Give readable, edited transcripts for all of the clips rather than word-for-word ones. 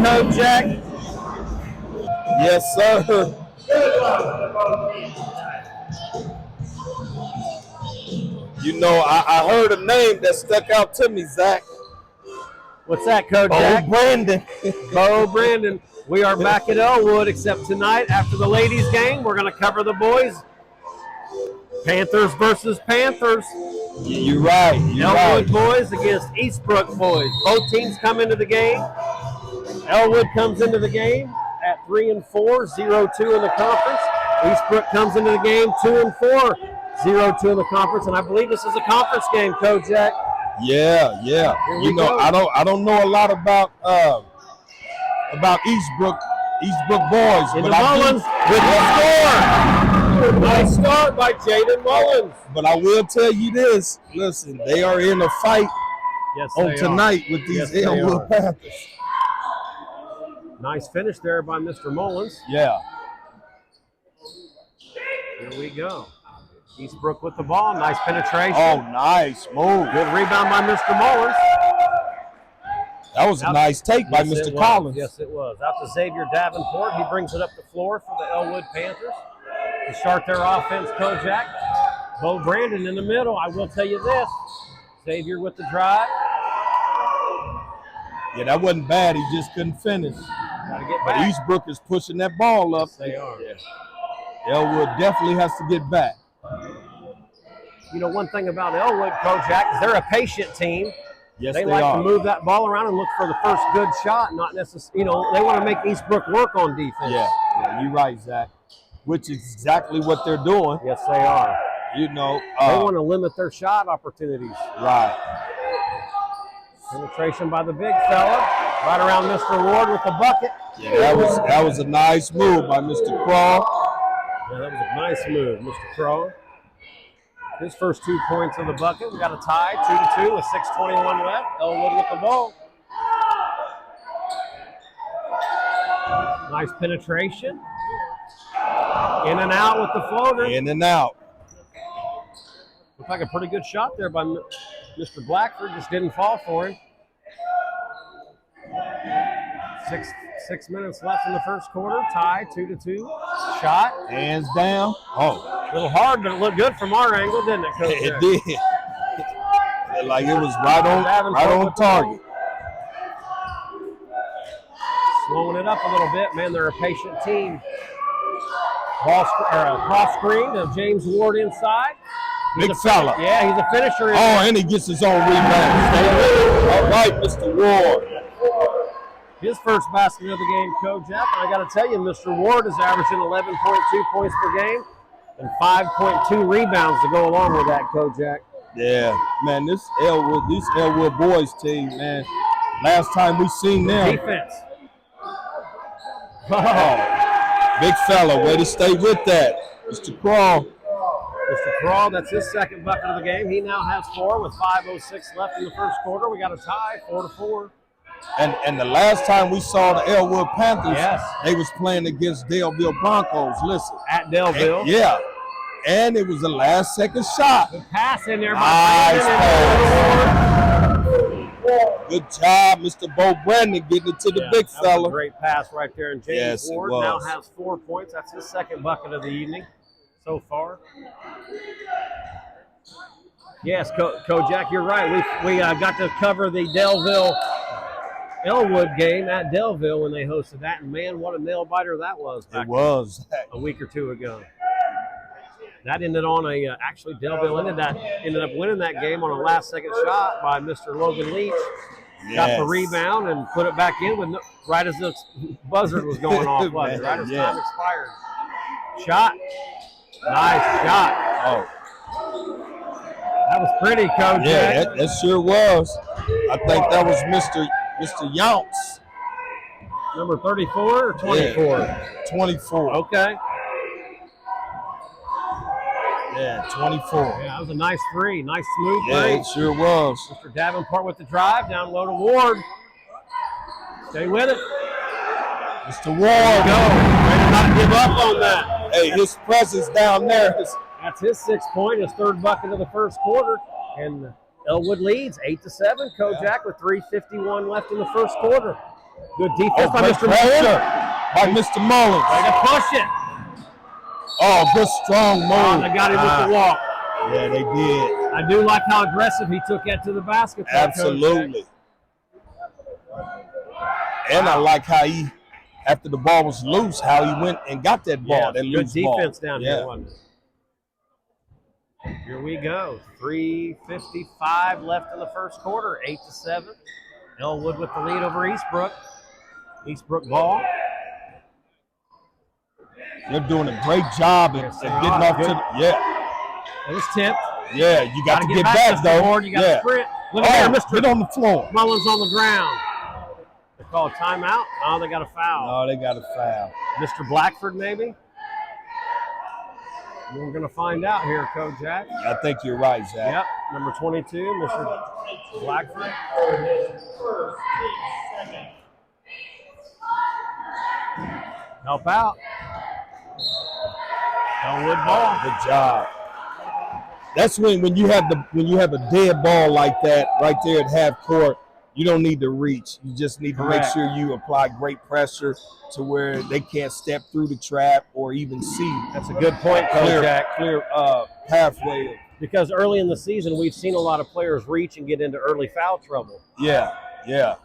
Kojak. Yes, sir. You know, I heard a name that stuck out to me, Zach. What's that, Kojak? Bo Brandon. Bo Brandon. We are back at Elwood, except tonight, after the ladies' game, we're going to cover the boys. Panthers versus Panthers. You're right. Elwood boys against Eastbrook boys. Both teams come into the game. Elwood comes into the game at 3-4, 0-2 in the conference. Eastbrook comes into the game 2-4, 0-2 in the conference, and I believe this is a conference game, Kojak. Yeah. You know, I don't know a lot about Eastbrook boys, Into but Mullins with the score. Nice start by Jayden Mullins. But I will tell you this: listen, they are in a fight on tonight with these Elwood Panthers. Nice finish there by Mr. Mullins. Yeah. Here we go. Eastbrook with the ball. Nice penetration. Oh, nice move. Good rebound by Mr. Mullins. That was a nice take by Mr. Collins. Yes, it was. Out to Xavier Davenport. He brings it up the floor for the Elwood Panthers to start their offense, Kojak. Bo Brandon in the middle. I will tell you this. Xavier with the drive. Yeah, that wasn't bad. He just couldn't finish. Gotta get But back. Eastbrook is pushing that ball up. Yes, they are. Yeah. Elwood definitely has to get back. You know, one thing about Elwood, Kojak, is they're a patient team. Yes, they like to move that ball around and look for the first good shot, not necessarily, you know, they want to make Eastbrook work on defense. Yeah, you're right, Zach. Which is exactly what they're doing. Yes, they are. You know, they want to limit their shot opportunities. Right. Penetration by the big fella, right around Mr. Ward with the bucket. Yeah, that was a nice move by Mr. Crawl. Yeah, that was a nice move, Mr. Crawl. His first 2 points of the bucket. We got a tie, 2-2 with 6:21 left. Elwood with the ball. Nice penetration. In and out with the floater. In and out. Looked like a pretty good shot there by Mr. Blackford. Just didn't fall for him. 6 minutes left in the first quarter. Tie, 2-2. Shot. Hands down. Oh. A little hard, but it looked good from our angle, didn't it, Coach? It did. Like it was right on target. Slowing it up a little bit. Man, they're a patient team. Ball cross screen to James Ward inside. Big fella. Yeah, he's a finisher. And he gets his own rebound. All right, Mr. Ward. His first basket of the game, Kojak. And I got to tell you, Mr. Ward is averaging 11.2 points per game and 5.2 rebounds to go along with that, Kojak. Yeah, man, this Elwood boys team, man. Last time we seen them. Defense. Oh, big fella, way to stay with that. Mr. Crawl. Mr. Crawl, that's his second bucket of the game. He now has 4 with 5:06 left in the first quarter. We got a tie, 4-4. And the last time we saw the Elwood Panthers, yes, they was playing against Daleville Broncos. Listen. At Daleville. And, yeah. And it was the last second shot. Good pass in there by Brandon. Good job, Mr. Bo Brandon, getting it to the big fella. That was a great pass right there. And James Ward now has 4 points. That's his second bucket of the evening so far. Yes, Kojak, you're right. We got to cover the Daleville Elwood game at Daleville when they hosted that, and man, what a nail biter that was. It was a week or two ago. That ended on actually Daleville ended up winning that game on a last-second shot by Mr. Logan Leach. Yes. Got the rebound and put it back in right as the buzzer was going off, right as time expired. Shot. Nice shot. Oh. That was pretty, Coach. Yeah, that sure was. I think that was Mr. Younts. Number 34 or 24? Yeah, 24. Okay. Yeah, 24. Yeah, that was a nice three. Nice smooth three. Yeah, it sure was. Mr. Davenport with the drive. Down low to Ward. Stay with it. Mr. Ward. Go. Ready not to give up on that. Hey, his presence down there. That's his 6 point, his third bucket of the first quarter. And Elwood leads 8-7. Kojak with 3:51 left in the first quarter. Good defense by Mr. Mullins. By Mr. Mullins. Way to push it. Oh, good strong move. They got him with the walk. Yeah, they did. I do like how aggressive he took that to the basket. Absolutely. And I like how he, after the ball was loose, how he went and got that ball. That good defense ball. down here, wasn't it? Here we go. 3:55 left in the first quarter. 8-7. Elwood with the lead over Eastbrook. Eastbrook ball. They're doing a great job at getting off to the, It was tipped. Yeah, you got to get back though. You got to sprint. Look at there, Mr. Get on the floor. Mullins on the ground. They call a timeout. Oh, they got a foul. Oh, they got a foul. Mr. Blackford, maybe? We're going to find out here, Kojak. I think you're right, Zach. Yep, number 22, Mr. Blackford. Help out. Elwood ball. Good job. That's when you have a dead ball like that right there at half court. You don't need to reach. You just need to make sure you apply great pressure to where they can't step through the trap or even see. That's a good point, Kojak. Clear pathway. Because early in the season, we've seen a lot of players reach and get into early foul trouble. Yeah. Mr.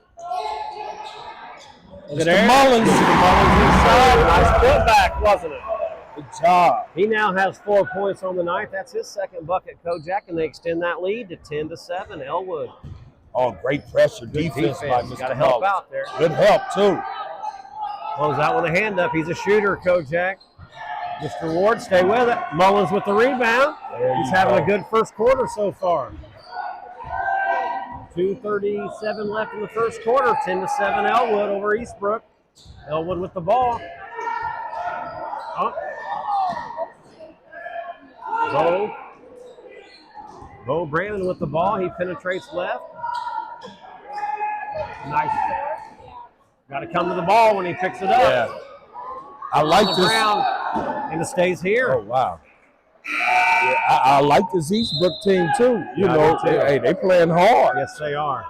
Mullins inside. Nice putback, wasn't it? Good job. He now has 4 points on the night. That's his second bucket, Kojak, and they extend that lead to 10-7. Elwood. Oh, great pressure defense by Mr. Got to help out there. Good help, too. Close out with a hand up. He's a shooter, Kojak. Mr. Ward, stay with it. Mullins with the rebound. He's having a good first quarter so far. 2:37 left in the first quarter. 10-7 Elwood over Eastbrook. Elwood with the ball. Bo Brandon with the ball. He penetrates left. Nice. Got to come to the ball when he picks it up. Yeah. I like this. And it stays here. Oh, wow. Yeah, I like this Eastbrook team, too. You know, they playing hard. Yes, they are.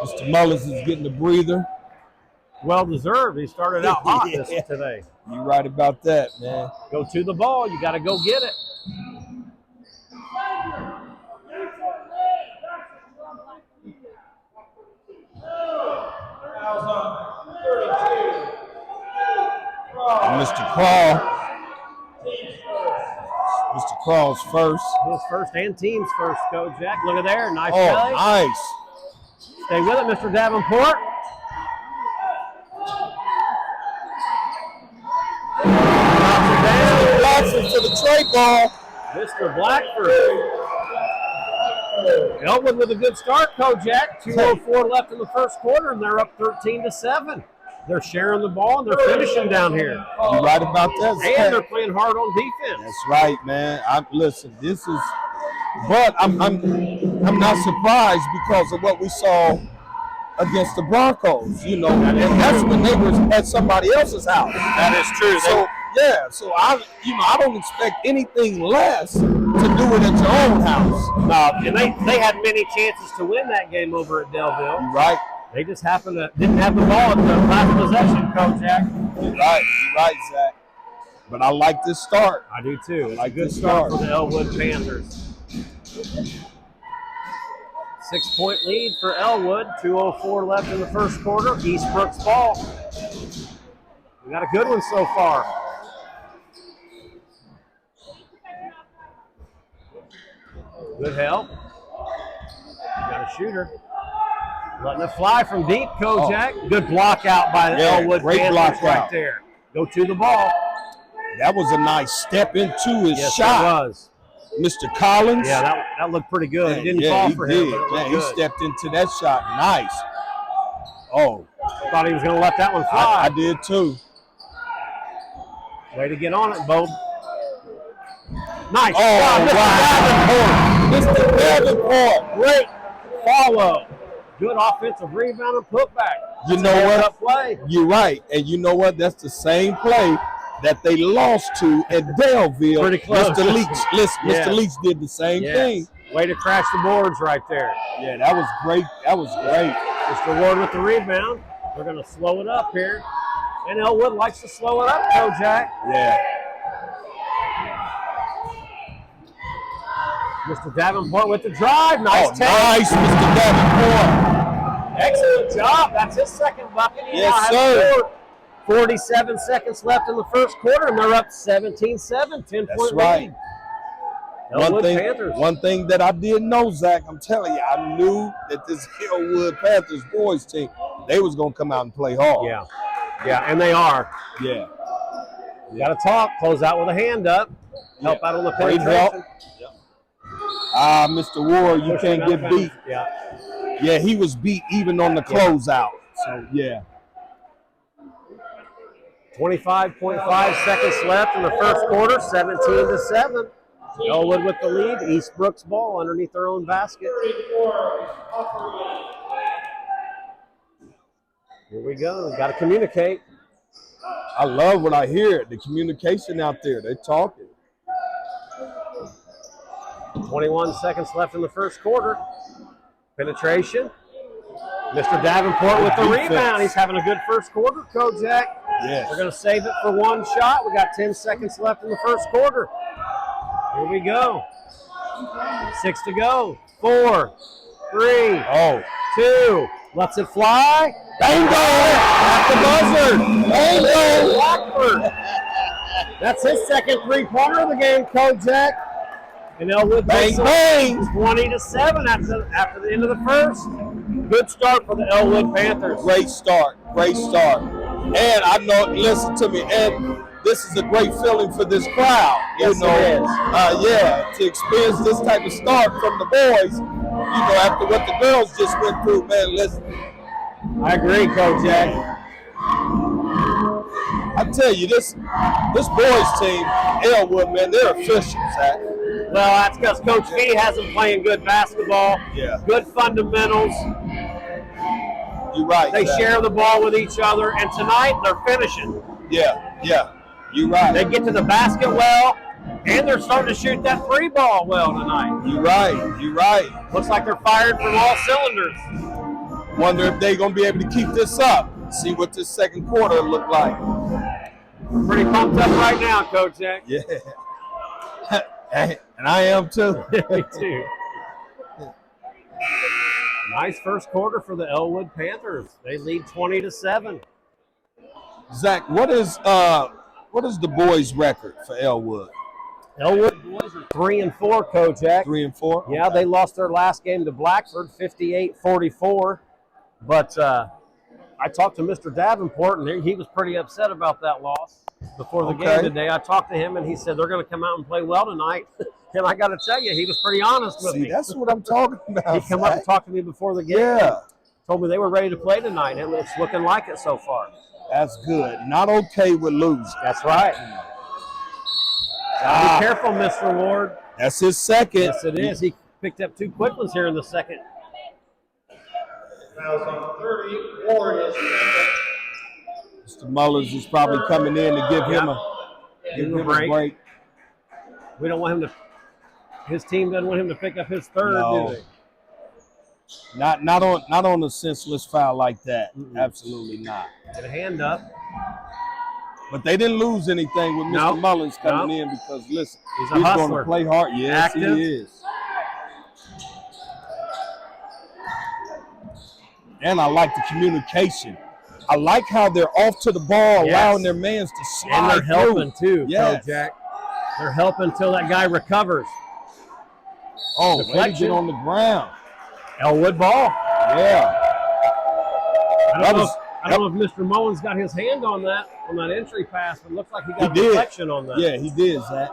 Mr. Mullins is getting a breather. Well deserved. He started out hot today. You're right about that, man. Go to the ball. You got to go get it. Mr. Crawl's first. His first and team's first, Kojak. Look at there. Nice play. Oh, nice. Stay with it, Mr. Davenport. Blackford for the trade ball. Mr. Blackford. Elwood with a good start, Kojak. 2:04 left in the first quarter, and they're up 13-7. They're sharing the ball, and they're finishing down here. You're right about that. And they're playing hard on defense. That's right, man. Listen, this is, but I'm not surprised because of what we saw against the Broncos. You know, and that's when they were at somebody else's house. That is true. So I don't expect anything less to do it at your own house. No, and they had many chances to win that game over at Delville. You're right. They just didn't have the ball at the last possession, Kojak. You're right, Zach. But I like this start. I do too. It's a good start for the Elwood Panthers. 6-point lead for Elwood. 2:04 left in the first quarter. Eastbrook's ball. We got a good one so far. Good help. Got a shooter. Letting it fly from deep, Kojak. Good block out by the Elwood Panthers right there. Go to the ball. That was a nice step into his It shot. was. Mr. Collins. Yeah, that looked pretty good. It didn't fall for him. But he stepped into that shot. Nice. Oh. Thought he was going to let that one fly. I did too. Way to get on it, Bo. Nice. Oh, wow. Mr. Davenport. Great follow. Good offensive rebound and putback. You know what? Play. You're right. And you know what? That's the same play that they lost to at Delville. Pretty close. Mr. Leach did the same thing. Way to crash the boards right there. Yeah, that was great. That was great. Mr. Ward with the rebound. We're going to slow it up here. And Elwood likes to slow it up, Kojak. Yeah. Mr. Davenport with the drive. Nice take. Nice, Mr. Davenport. Excellent job. That's his second bucket. He Yes, now has sir. scored. 47 seconds left in the first quarter, and they're up 17-7, 10-point That's right. lead. Elwood Panthers. One thing that I didn't know, Zach, I'm telling you, I knew that this Elwood Panthers boys team, they was going to come out and play hard. Yeah. Yeah, and they are. Yeah. You got to talk. Close out with a hand up. Help out on the Great penetration. help. Mr. Ward, you can't get beat. Yeah. Yeah, he was beat even on the closeout. So, yeah. 25.5 seconds left in the first quarter, 17-7. Elwood with the lead. Eastbrook's ball underneath their own basket. Here we go. We've got to communicate. I love what I hear. The communication out there. They're talking. 21 seconds left in the first quarter. Penetration. Mr. Davenport with the rebound. He's having a good first quarter, Kojak. Yes. We're going to save it for one shot. We got 10 seconds left in the first quarter. Here we go. 6 to go. 4, 3, 2. Lets it fly. Bingo! At the buzzer. Bingo! Blackford. That's his second three-pointer of the game, Kojak. And Elwood Bang, bang! 20-7 after the end of the first. Good start for the Elwood Panthers. Great start. Great start. And I know, listen to me, and this is a great feeling for this crowd. Yes, you know, it is. Yeah, to experience this type of start from the boys, you know, after what the girls just went through, man, listen. I agree, Kojak. I tell you, this boys team, Elwood, man, they're officials, Zach. Well, that's because Coach V has them playing good basketball, good fundamentals. You're right. They Zach. share the ball with each other, and tonight they're finishing. Yeah, you're right. They get to the basket well, and they're starting to shoot that three ball well tonight. You're right. Looks like they're fired from all cylinders. Wonder if they're going to be able to keep this up. See what this second quarter look like. Pretty pumped up right now, Kojak. Yeah. And I am too. Me too. Nice first quarter for the Elwood Panthers. They lead 20-7. Zach, what is the boys' record for Elwood? Elwood boys are 3-4, Kojak. 3-4. Yeah, they lost their last game to Blackford, 58-44. But I talked to Mr. Davenport, and he was pretty upset about that loss before the game today. I talked to him, and he said they're going to come out and play well tonight. And I got to tell you, he was pretty honest with me. That's what I'm talking about. He come up and talked to me before the game. Yeah. Told me they were ready to play tonight, and it's looking like it so far. That's good. Not okay with losing. That's right. Be careful, Mr. Ward. That's his second. Yes, it is. He picked up 2 quick ones here in the second. Fouls on 30. Ward is Mr. Mullins is probably coming in to give him a break. We don't want him to. His team doesn't want him to pick up his third, do they? Not on a senseless foul like that. Absolutely not. Get a hand up. But they didn't lose anything with Mr. Mullins coming in because, listen, he's going to play hard. Yes, active. He is. And I like the communication. I like how they're off to the ball, allowing their mans to slide and they're helping through. too, Kojak. They're helping until that guy recovers. Deflection on the ground. Elwood ball. Yeah. I don't know if Mr. Mullins got his hand on that entry pass, but it looks like he got a deflection on that. Yeah, he did, Zach.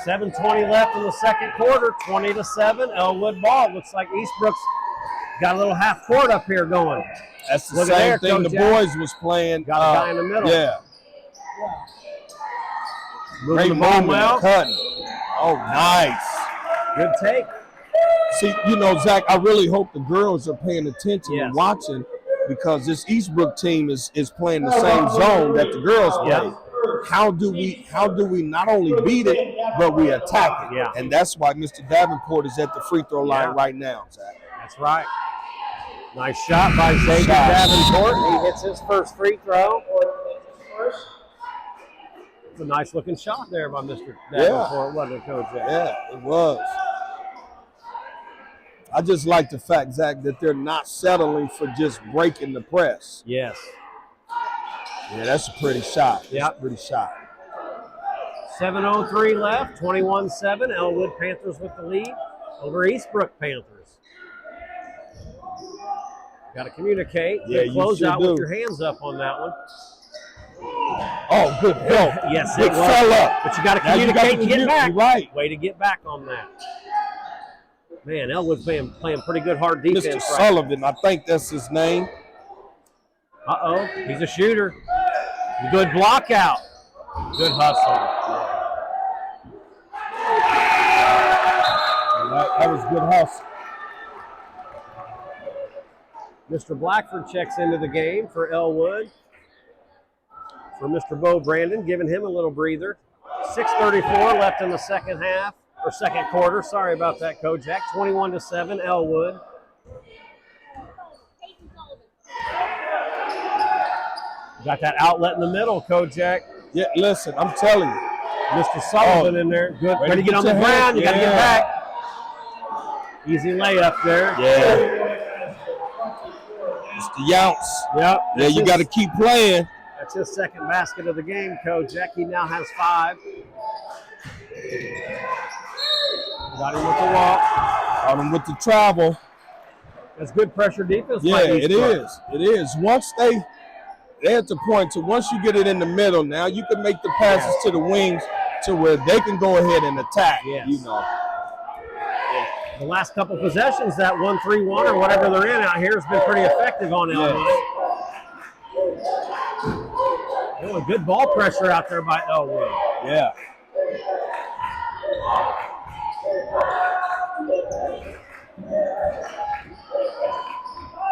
7:20 left in the second quarter, 20-7. Elwood ball. Looks like Eastbrook's got a little half court up here going. That's the same thing the boys was playing. Got a guy in the middle. Yeah. Moving Great the ball moment. Cutting. Oh, nice. Good take. See, Zach, I really hope the girls are paying attention and watching because this Eastbrook team is playing the same zone that the girls play. how do we not only beat it, but we attack it? Yeah. And that's why Mr. Davenport is at the free throw line right now, Zach. That's right. Nice shot by Xavier Davenport. He hits his first free throw. It's a nice looking shot there by Mr. Davenport, wasn't it, Coach? Yeah, it was. I just like the fact, Zach, that they're not settling for just breaking the press. Yes. Yeah, that's a pretty shot. Yeah, pretty shot. 7:03 left, 21-7. Elwood Panthers with the lead over Eastbrook Panthers. Got to communicate. Yeah, you close sure out do. with your hands up on that one. Oh, good help. Yes, Big it was. fella. But you got to communicate and get back. Right. Way to get back on that. Man, Elwood's playing pretty good hard defense. Mr. Sullivan, I think that's his name. Uh-oh, he's a shooter. Good block out. Good hustle. That was good hustle. Mr. Blackford checks into the game for Elwood. For Mr. Bo Brandon, giving him a little breather. 6:34 left in the second half, or second quarter. Sorry about that, Kojak. 21-7, Elwood. Got that outlet in the middle, Kojak. Yeah, listen, I'm telling you. Mr. Sullivan in there. Good. Ready to get on the ground. You got to get back. Easy layup there. Yeah. Mr. Younts. Yep. Yeah, you got to keep playing. That's his second basket of the game, Kojak. He now has 5. Got him with the walk. Got him with the travel. That's good pressure defense. Yeah, it is. It is. Once they're at the point to once you get it in the middle, now you can make the passes to the wings to where they can go ahead and attack. Yes. You know. The last couple possessions, that 1-3-1 or whatever they're in out here has been pretty effective on Elwood. Oh, good ball pressure out there by Elwood. Yeah.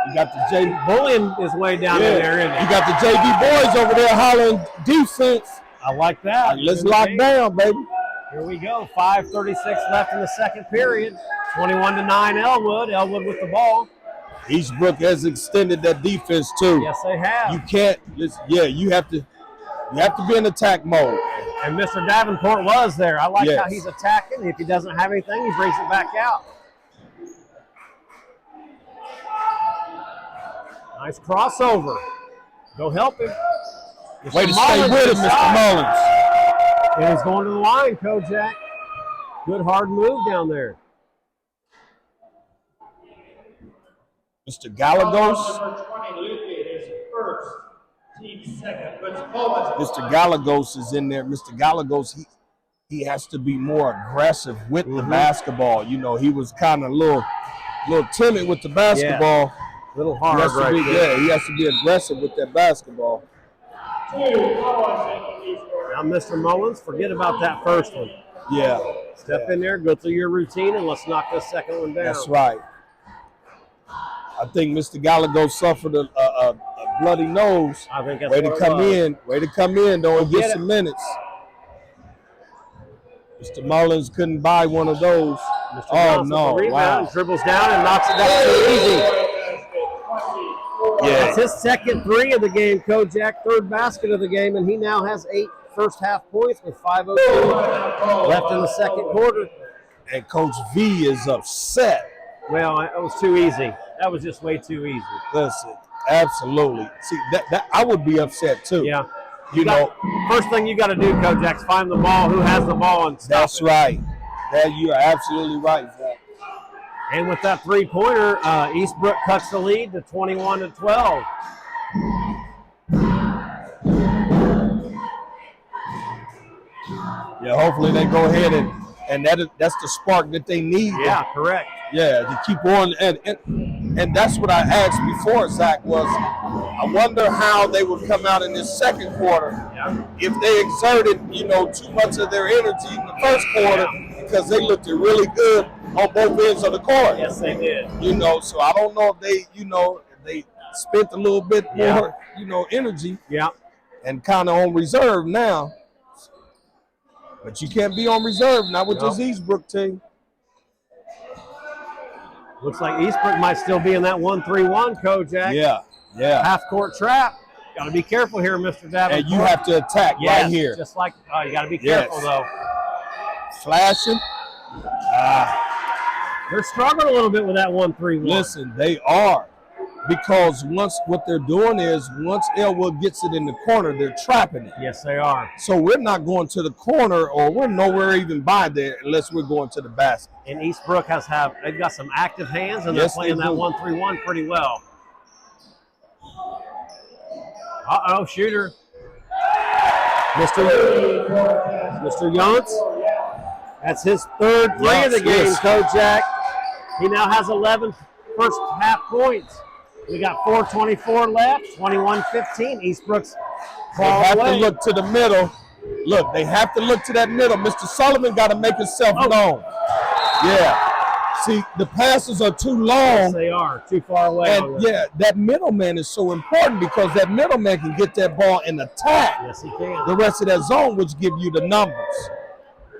You got the JV. Bullying is way down in there, isn't You got the JV boys over there hollering defense. I like that. Let's lock down, baby. Here we go. 5:36 left in the second period. 21-9 Elwood. Elwood with the ball. Eastbrook has extended that defense too. Yes, they have. You can't. You have to be in attack mode. And Mr. Davenport was there. I like Yes. how he's attacking. If he doesn't have anything, he brings it back out. Nice crossover. Go help him. Way to stay with him, Mr. Mullins. And he's going to the line, Kojak. Good hard move down there. Mr. Galagos. Number 20, Luke, his first, team second. Mr. Galagos is in there. Mr. Galagos, he has to be more aggressive with the basketball. You know, he was kind of a little timid with the basketball. A little hard right there. Yeah, he has to be aggressive with that basketball. Now, Mr. Mullins, forget about that first one. Yeah. Step in there, go through your routine, and let's knock this second one down. That's right. I think Mr. Galagos suffered a bloody nose. I think that's Way to come in. Way to come in, though, and get some minutes. Mr. Mullins couldn't buy one of those. Oh, no. Rebound, dribbles down and knocks it down too easy. Yeah. That's his second 3 of the game, Kojak, third basket of the game, and he now has 8 first half points with 5:02 left in the second quarter. And Coach V is upset. Well, it was too easy. That was just way too easy. Listen, absolutely. See, that I would be upset too. Yeah. You know, first thing you got to do, Kojak, is find the ball, who has the ball, and stop that's it. right. You are absolutely right, Zach. And with that three-pointer, Eastbrook cuts the lead to 21-12. Yeah, hopefully they go ahead and that's the spark that they need. Yeah, correct. Yeah, to keep on and that's what I asked before, Zach, was I wonder how they would come out in this second quarter if they exerted, too much of their energy in the first quarter because they looked really good on both ends of the court. Yes, they did. So I don't know if they, if they spent a little bit more, energy. Yeah. And kind of on reserve now. But you can't be on reserve, not with Nope. this Eastbrook team. Looks like Eastbrook might still be in that 1-3-1, Kojak. Yeah, yeah. Half-court trap. Got to be careful here, Mr. Davenport. And you have to attack yes, right here. Just like, you got to be careful, though. Flashing. They're struggling a little bit with that 1-3-1. Listen, they are. Because what they're doing is once Elwood gets it in the corner, they're trapping it. Yes, they are. So we're not going to the corner, or we're nowhere even by there unless we're going to the basket. And Eastbrook they've got some active hands, and Yes, they're playing they that do. 1-3-1 pretty well. Uh-oh, shooter. Mr. Yonts. That's his third three of the game, Yes. Kojak. He now has 11 first half points. We got 4:24 left, 21-15. Eastbrook's They far have away. to look to the middle. Look, they have to look to that middle. Mr. Sullivan got to make himself known. Yeah. See, the passes are too Yes, long. they are too far away. And, yeah, that middleman is so important because that middleman can get that ball and attack Yes, he can. the rest of that zone, which give you the numbers.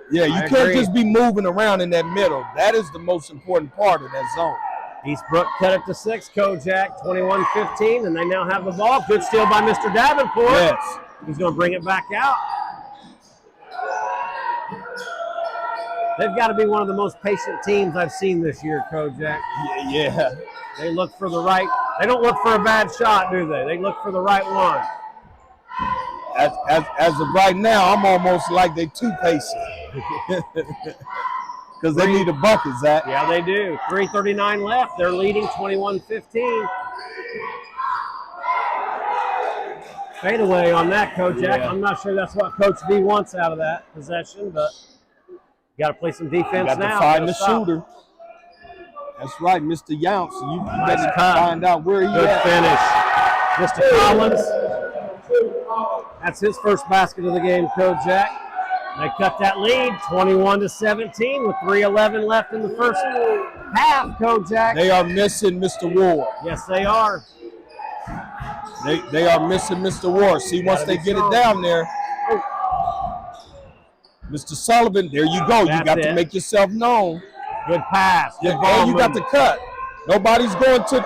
Yeah, you I can't agree. just be moving around in that middle. That is the most important part of that zone. Eastbrook cut it to 6, Kojak, 21-15, and they now have the ball. Good steal by Mr. Davenport. Yes. He's going to bring it back out. They've got to be one of the most patient teams I've seen this year, Kojak. Yeah. They look for the right. They don't look for a bad shot, do they? They look for the right one. As of right now, I'm almost like they too patient. Because they need a bucket, Zach. Yeah, they do. 3:39 left. They're leading 21-15. Fade away on that, Kojak. Yeah. I'm not sure that's what Coach V wants out of that possession, but you got to play some defense You got now. to find Gotta the stop. shooter. That's right, Mr. Younce. You Nice better cut. find out where he Good at. finish. Mr. Collins. That's his first basket of the game, Kojak. They cut that lead 21-17 with 3:11 left in the first half, Kojak. They are missing Mr. Ward. Yes, they are. They are missing Mr. Ward. See, once Gotta they be get strong. it down there, Mr. Sullivan, there you go. You That's got it. to make yourself known. Good pass. Good Yeah, ball and you got to movement. cut. Nobody's going to.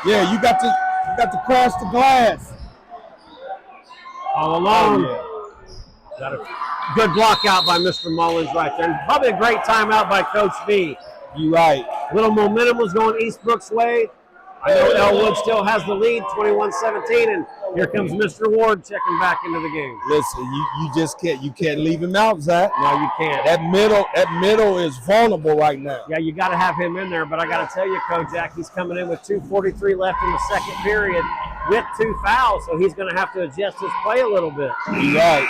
Yeah, you got to crash the glass. All alone. Oh, Got a good block out by Mr. Mullins right there. And probably a great timeout by Coach V. You right. Little momentum was going Eastbrook's way. I know Elwood still has the lead, 21-17, and here comes Mr. Ward checking back into the game. Listen, you just can't leave him out, Zach. No, you can't. That middle is vulnerable right now. Yeah, you got to have him in there, but I got to tell you, Kojak, he's coming in with 2:43 left in the second period with 2 fouls, so he's going to have to adjust his play a little bit. You right.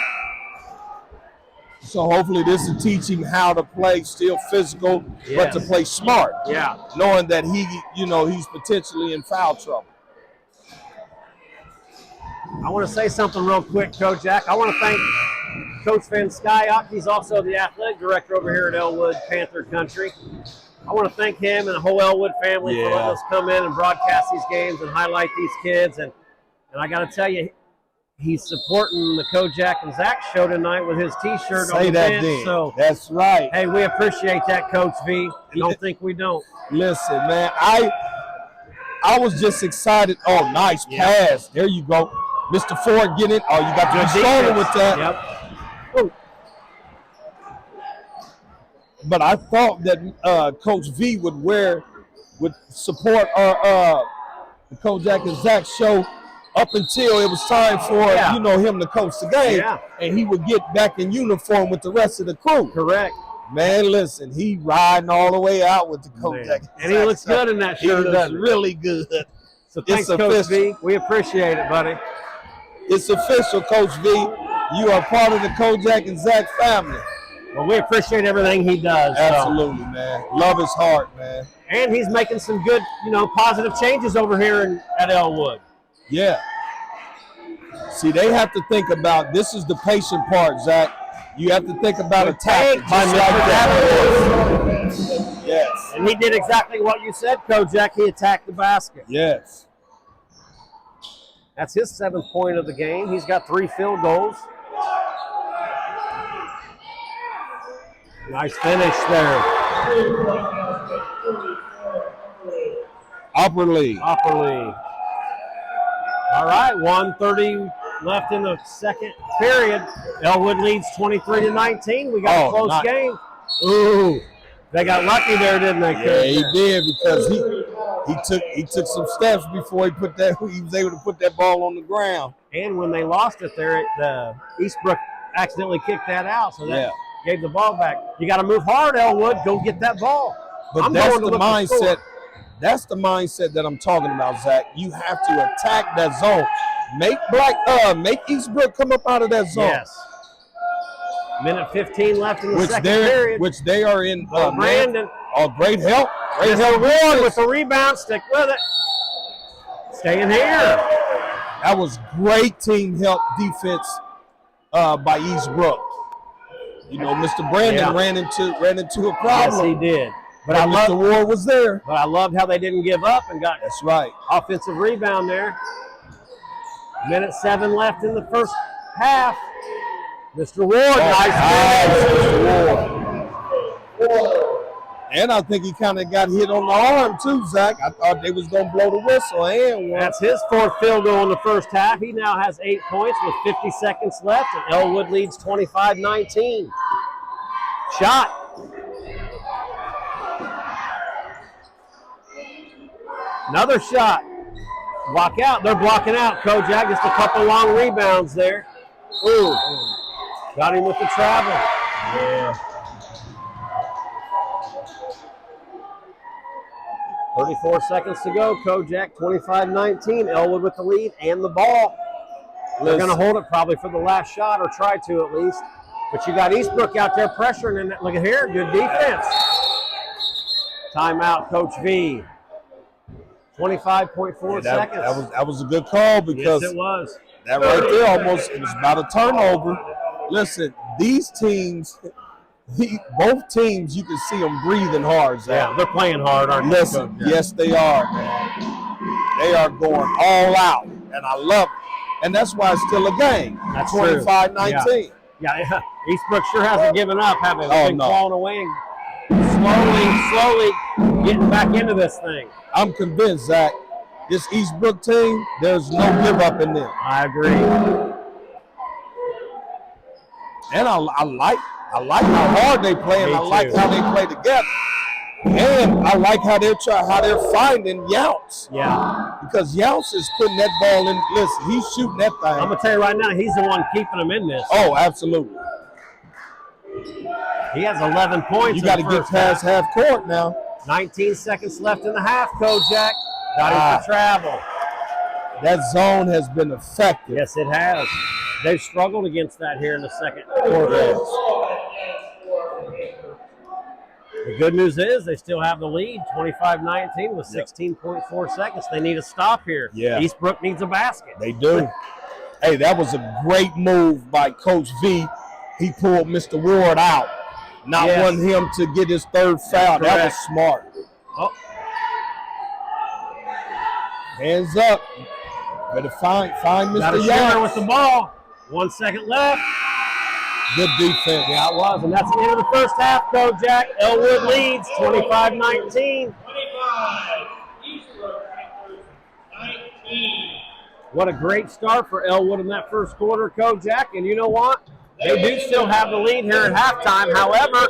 So hopefully this will teach him how to play still physical, but to Yes. play smart. Yeah. Knowing that he's potentially in foul trouble. I want to say something real quick, Kojak. I want to thank Coach Vanskyock. He's also the athletic director over here at Elwood Panther Country. I want to thank him and the whole Elwood family for letting us come in and broadcast these games and highlight these kids. And I got to tell you, he's supporting the Kojak and Zach show tonight with his T-shirt on Say the that bench. then. So, That's right. hey, we appreciate that, Coach V. Don't think we don't. Listen, man, I was just excited. Oh, nice pass. There you go. Mr. Ford, get it. Oh, you got to be stronger with that. Yep. Oh. But I thought that Coach V would support the Kojak and Zach show up until it was time for him to coach the game, and he would get back in uniform with the rest of the crew. Correct. Man, listen, he riding all the way out with the Kojak. And he looks good in that shirt. He looks really good. So thanks, Coach V. We appreciate it, buddy. It's official, Coach V. You are part of the Kojak and Zach family. Well, we appreciate everything he does. Absolutely, man. Love his heart, man. And he's making some good, positive changes over here at Elwood. Yeah. See, they have to think about, this is the patient part, Zach. You have to think about attacking. Just like that. Yes. And he did exactly what you said, Kojak. He attacked the basket. Yes. That's his 7th point of the game. He's got 3 field goals. Nice finish there. Upperly. All right, 1:30 left in the second period. Elwood leads 23-19. We got a close game. Ooh, they got lucky there, didn't they? Yeah, he did, because he took some steps before he was able to put that ball on the ground. And when they lost it there, the Eastbrook accidentally kicked that out, so that gave the ball back. You got to move hard, Elwood. Go get that ball. But that's the mindset. That's the mindset that I'm talking about, Zach. You have to attack that zone. Make Eastbrook come up out of that zone. Yes. Minute 15 left in the second period. Which they are in. Brandon. Great help. Great help. Ward with the rebound. Stick with it. Staying here. That was great team help defense by Eastbrook. You know, Mr. Brandon ran into a problem. Yes, he did. But Mr. Ward was there. But I loved how they didn't give up and got that's right. Offensive rebound there. Minute 7 left in the first half. Mr. Ward, nice Mr. Ward. And I think he kind of got hit on the arm too, Zach. I thought they was going to blow the whistle. And that's his 4th field goal in the first half. He now has 8 points with 50 seconds left, and Elwood leads 25-19. Shot. Another shot. Block out. They're blocking out. Kojak, just a couple long rebounds there. Ooh. Got him with the travel. Yeah. 34 seconds to go. Kojak 25-19. Elwood with the lead and the ball. They're going to hold it probably for the last shot, or try to at least. But you got Eastbrook out there pressuring, and look at here, good defense. Timeout, Coach V. 25.4 seconds. That was a good call, because yes, it was. That right there it was about a turnover. Listen, these teams, both teams, you can see them breathing hard, Zach. Yeah, they're playing hard, aren't they? Listen, yes, they are, man. They are going all out, and I love it. And that's why it's still a game. That's 25-19. Yeah. Eastbrook sure hasn't given up, have they? They've been clawing away and slowly getting back into this thing. I'm convinced, Zach, this Eastbrook team, there's no give up in them. I agree. And I like how hard they play, and I like how they play together. And I like how they're finding Younts. Yeah. Because Younts is putting that ball in. Listen, he's shooting that thing. I'm gonna tell you right now, he's the one keeping them in this. Oh, absolutely. He has 11 points. You got to get past half court now. 19 seconds left in the half, Kojak. Got him for travel. That zone has been effective. Yes, it has. They've struggled against that here in the second quarter. The good news is they still have the lead, 25-19 with 16.4 seconds. They need a stop here. Yeah. Eastbrook needs a basket. They do. Hey, that was a great move by Coach V. He pulled Mr. Ward out. Not wanting him to get his 3rd foul. That was smart. Oh. Hands up. Better find Mr. Got a shooter with the ball. 1 second left. Good defense. Yeah, it was. And that's the end of the first half, Kojak. Elwood leads 25-19. 25. Eastbrook 19. What a great start for Elwood in that first quarter, Kojak. And you know what? They do still have the lead here at halftime. However,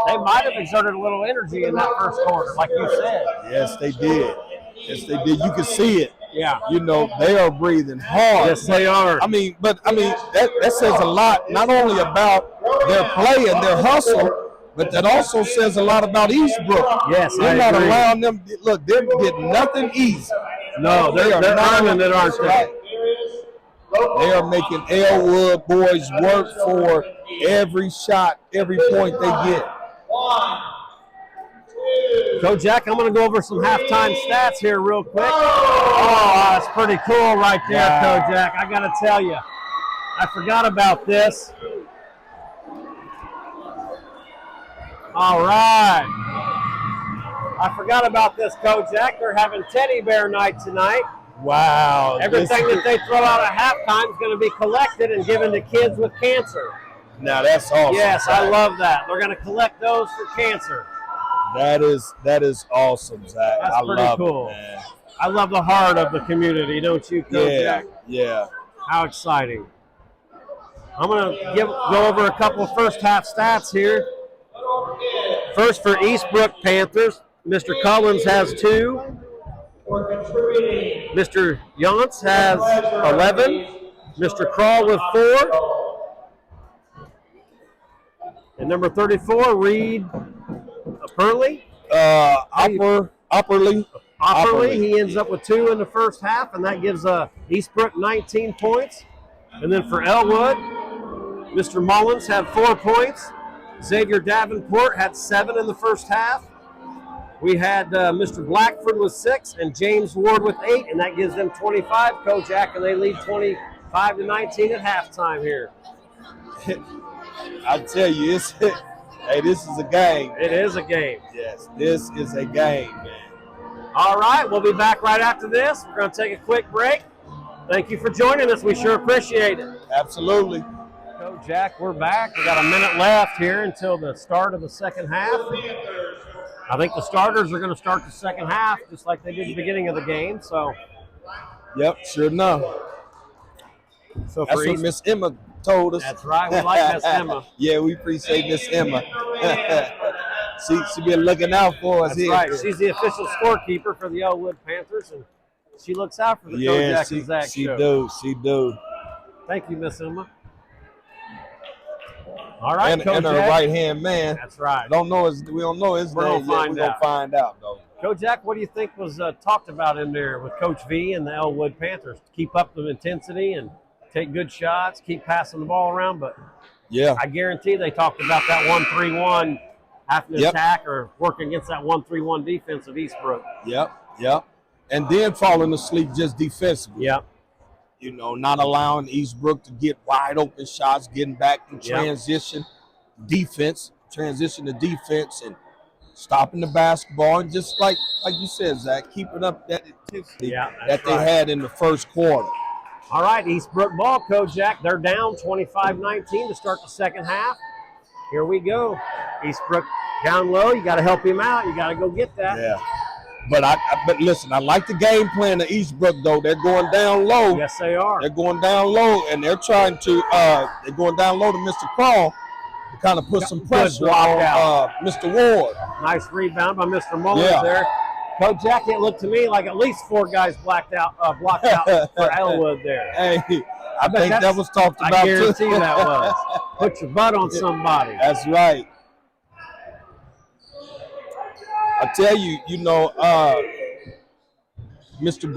they might have exerted a little energy in that first quarter, like you said. Yes, they did. Yes, they did. You can see it. Yeah. You know, they are breathing hard. Yes, they are. I mean, that says a lot, not only about their play and their hustle, but that also says a lot about Eastbrook. Yes, they're not allowing them. Look, they're getting nothing easy. No, they're earning it, aren't they? They are making Elwood boys work for every shot, every point they get. 1, 2. Kojak, I'm going to go over some halftime stats here real quick. Oh, that's pretty cool right there, Kojak. I got to tell you, I forgot about this. All right. I forgot about this, Kojak. They're having teddy bear night tonight. Wow. Everything that they throw out at halftime is going to be collected and given to kids with cancer. Now that's awesome. Yes, Zach. I love that. They're going to collect those for cancer. That is awesome, Zach. That's I pretty love cool. it, man. I love the heart of the community, don't you, Kojak? Yeah. How exciting. I'm going to go over a couple of first half stats here. First for Eastbrook Panthers, Mr. Collins has 2. Mr. Yance has 11. Mr. Crawl with 4. And number 34, Reed Perley. Opperly. He ends up with 2 in the first half, and that gives Eastbrook 19 points. And then for Elwood, Mr. Mullins had 4 points. Xavier Davenport had 7 in the first half. We had Mr. Blackford with 6 and James Ward with 8, and that gives them 25, Kojak, and they lead 25-19 at halftime here. I tell you, hey, this is a game. It is a game. Yes, this is a game, man. All right, we'll be back right after this. We're going to take a quick break. Thank you for joining us. We sure appreciate it. Absolutely. Kojak, we're back. We got a minute left here until the start of the second half. I think the starters are going to start the second half just like they did at the beginning of the game. So, yep, sure enough. So that's what Miss Emma told us. That's right. We like Miss Emma. Yeah, we appreciate Miss Emma. She been looking out for us. That's here. Right. She's the official scorekeeper for the Elwood Panthers, and she looks out for the Kojak and Zach show. She do. Thank you, Miss Emma. All right, and her right-hand man. That's right. We don't know his name yet. We're going to find out, though. Kojak, what do you think was talked about in there with Coach V and the Elwood Panthers? Keep up the intensity and take good shots, keep passing the ball around, but yeah, I guarantee they talked about that 1-3-1 having to attack or working against that 1-3-1 defense of Eastbrook. Yep. And then falling asleep just defensively. Yep. You know, not allowing Eastbrook to get wide open shots, getting back in transition defense, and stopping the basketball, and just like you said, Zach, keeping up that intensity that they had in the first quarter. All right, Eastbrook ball, Kojak. They're down 25-19 to start the second half. Here we go. Eastbrook down low. You got to help him out. You got to go get that. Yeah. But listen, I like the game plan of Eastbrook, though. They're going down low. Yes, they are. They're going down low, and they're trying to they're going down low to Mr. Crawl to kind of put some pressure on Mr. Ward. Nice rebound by Mr. Mullins there. Kojak, it looked to me like at least 4 guys blocked out for Elwood there. Hey, I think that was talked about too. I guarantee that was. Put your butt on somebody. That's right. I tell you, Mr.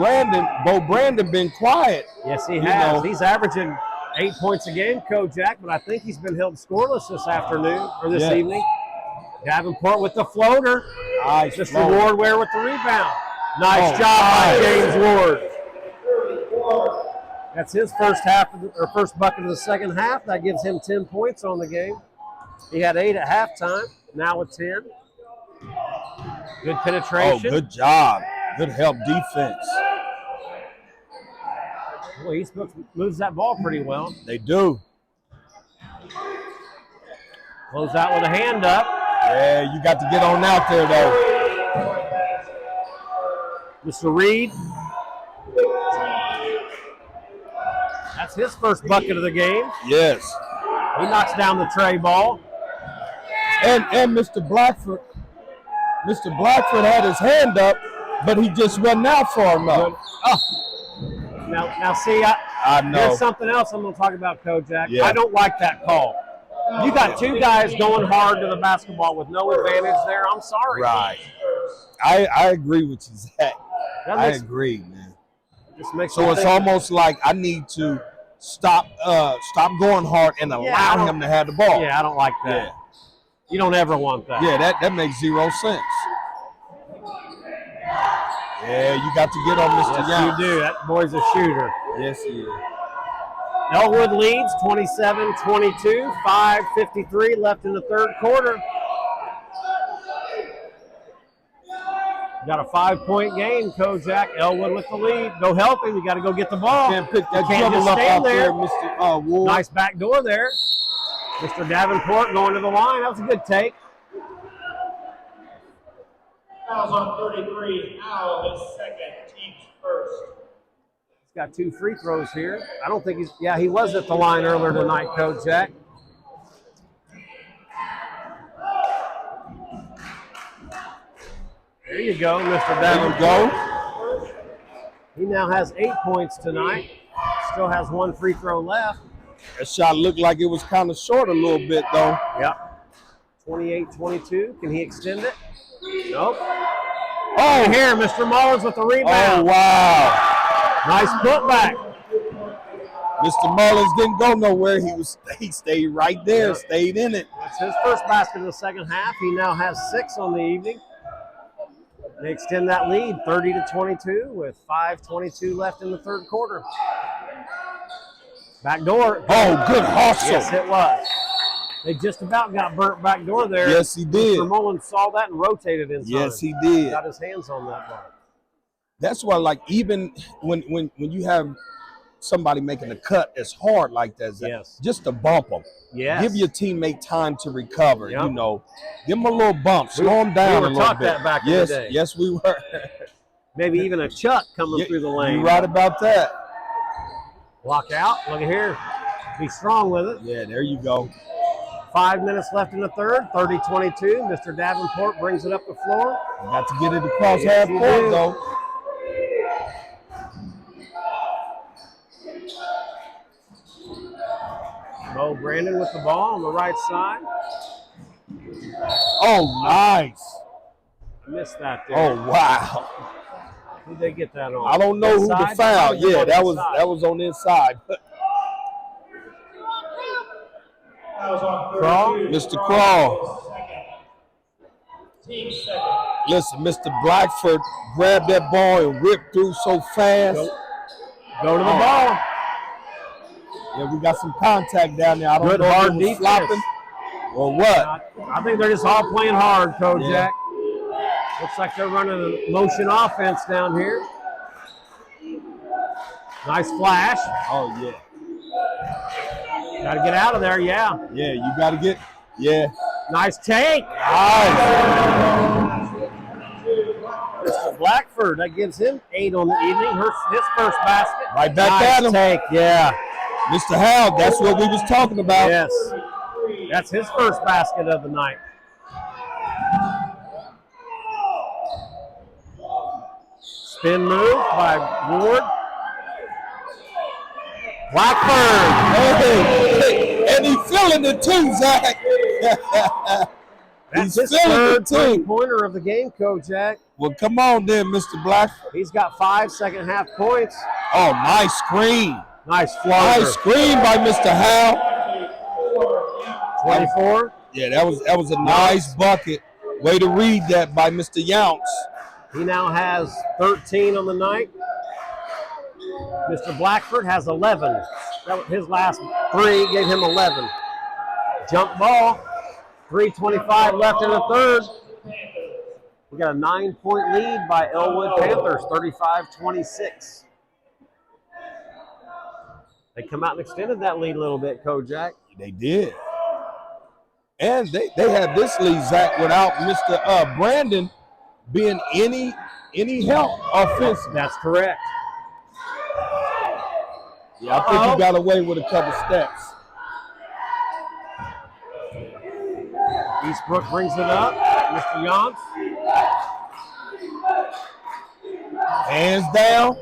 Bo Brandon been quiet. Yes, he has. He's averaging 8 points a game, Kojak, but I think he's been held scoreless this afternoon or this evening. Davenport with the floater. Nice. Mr. Ward Ware with the rebound. Nice job by James Ward. That's his first bucket of the second half. That gives him 10 points on the game. He had 8 at halftime. Now with 10. Good penetration. Oh, good job. Good help defense. Well, Eastbrook moves that ball pretty well. They do. Close out with a hand up. Yeah, you got to get on out there, though. Mr. Reed. That's his first bucket of the game. Yes. He knocks down the tray ball. And Mr. Blackford. Mr. Blackford had his hand up, but he just wasn't out far enough. Now see, I know. Here's something else I'm going to talk about, Kojak. Yeah. I don't like that call. You got 2 guys going hard to the basketball with no advantage there. I'm sorry. Right. I agree with you, Zach. I agree, man. So it's almost like I need to stop going hard and allow him to have the ball. Yeah, I don't like that. Yeah. You don't ever want that. Yeah, that makes 0 sense. Yeah, you got to get on Mr. Young. Yes, you do. That boy's a shooter. Yes, he is. Elwood leads 27-22, 5:53 left in the third quarter. Got a 5-point game, Kojak. Elwood with the lead. Go help him. You got to go get the ball. Can't pick that dribble up out there, Mr. Ward. Nice back door there. Mr. Davenport going to the line. That was a good take. Fouls on 33. Foul, his second, team's first. He's got 2 free throws here. I don't think he's, yeah, he was at the line earlier tonight, Kojak. There you go, Mr. Davenport. He now has 8 points tonight. Still has 1 free throw left. That shot looked like it was kind of short a little bit, though. Yep. 28-22. Can he extend it? Nope. Oh, Here, Mr. Mullins with the rebound. oh, wow. Nice putback. Mr. Mullins didn't go nowhere. He stayed right there, Yep. stayed in it. That's his first basket of the second half. He now has 6 on the evening. They extend that lead 30-22 with 5:22 left in the third quarter. Back door. Oh, good hustle. Yes, it was. They just about got burnt back door there. Yes, he did. Mr. Mullins saw that and rotated inside. Yes, he did. Got his hands on that ball. That's why, like, even when you have somebody making a cut as hard like that, Yes. just to bump them. Yes. Give your teammate time to recover, Yep. you know. Give them a little bump, slow them down were a little taught bit. that back in the day. Yes, we were. Maybe even a chuck coming through the lane. You're right about that. Block out. Look at here. Be strong with it. Yeah, there you go. 5 minutes left in the third. 30-22. Mr. Davenport brings it up the floor. You got to get it across Yes, half you court, do. though. Bo Brandon with the ball on the right side. Oh, nice. I missed that there. Oh, wow. Who did they get that on? I don't know who the Inside? foul. That was Yeah, on that inside. was on the inside. Fouls on Crawl. 32. Mr. Crawl. Second. Team second. Listen, Mr. Blackford grabbed that ball and ripped through so fast. Go to the ball. Yeah, we got some contact down there. I don't Good know if hard it was defense. flopping or what. I think they're just all playing hard, Kojak. Yeah. Looks like they're running a motion offense down here. Nice flash. Oh, yeah. Got to get out of there, yeah. Yeah, you got to get, yeah. Nice take. Nice. Mr. Blackford, that gives him 8 on the evening. His first basket. Right back Nice at him. take, yeah. Mr. Howe, that's what we was talking about. Yes. That's his first basket of the night. Spin move by Ward. Blackford. Hey, and he's feeling it too, Zach. That's He's his feeling third it too. three-pointer of the game, Kojak. Well, come on then, Mr. Blackford. He's got 5 second-half points. Oh, nice screen. Nice flyer. Nice screen by Mr. Howe. 24. Yeah, that was a nice bucket. Way to read that by Mr. Younce. He now has 13 on the night. Mr. Blackford has 11. That was his last 3 gave him 11. Jump ball. 3:25 left in the third. We got a 9-point lead by Elwood Panthers, 35-26. They come out and extended that lead a little bit, Kojak. They did. And they had this lead, Zach, without Mr. Brandon being any help offensively. That's correct. Yeah, I think he got away with a couple steps. Eastbrook brings it up. Mr. Yance. Hands down.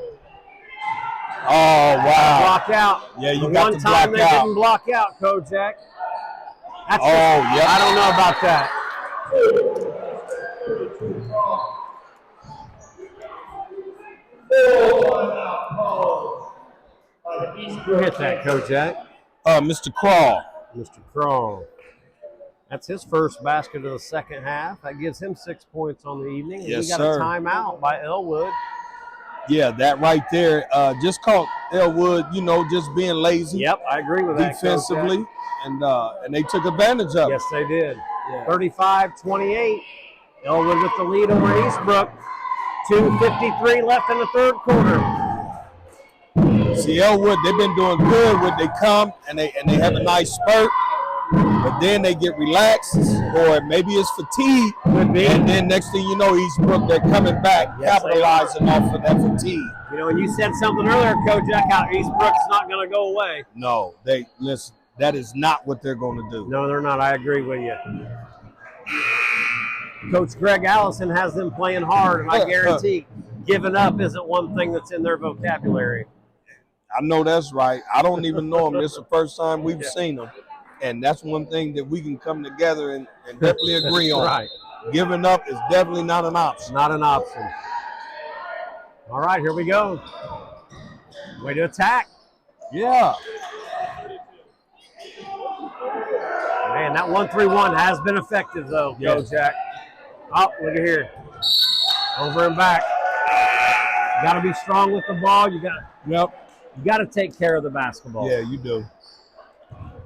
Oh, wow. Block out. Yeah, you the got one to time block they out. didn't block out, Kojak. That's Oh, yeah. I don't know about that. Who hit that, Kojak? Mr. Crawl. Mr. Crawl. That's his first basket of the second half. That gives him 6 points on the evening. And Yes, we got sir. a timeout by Elwood. Yeah, that right there. Just caught Elwood, just being lazy Yep, I agree with that. defensively, Kojak. and they took advantage of Yes, it. they did. Yeah. 35-28. Elwood with the lead over Eastbrook. 2:53 left in the third quarter. See, Elwood, they've been doing good when they come and they have a nice spurt. but then they get relaxed, or maybe it's fatigue. Could be. And then next thing you know, Eastbrook, they're coming back, capitalizing off of that fatigue. You know, and you said something earlier, Kojak, how Eastbrook's not going to go away. No, listen, that is not what they're going to do. No, they're not. I agree with you. Coach Greg Allison has them playing hard, and I guarantee giving up isn't one thing that's in their vocabulary. I know that's right. I don't even know him. This is the first time we've seen him. And that's one thing that we can come together and definitely agree on. Right. Giving up is definitely not an option. Not an option. All right, here we go. Way to attack. Yeah. Man, that 1-3-1 has been effective, though, Kojak. Oh, look at here. Over and back. You got to be strong with the ball. You got to take care of the basketball. Yeah, you do.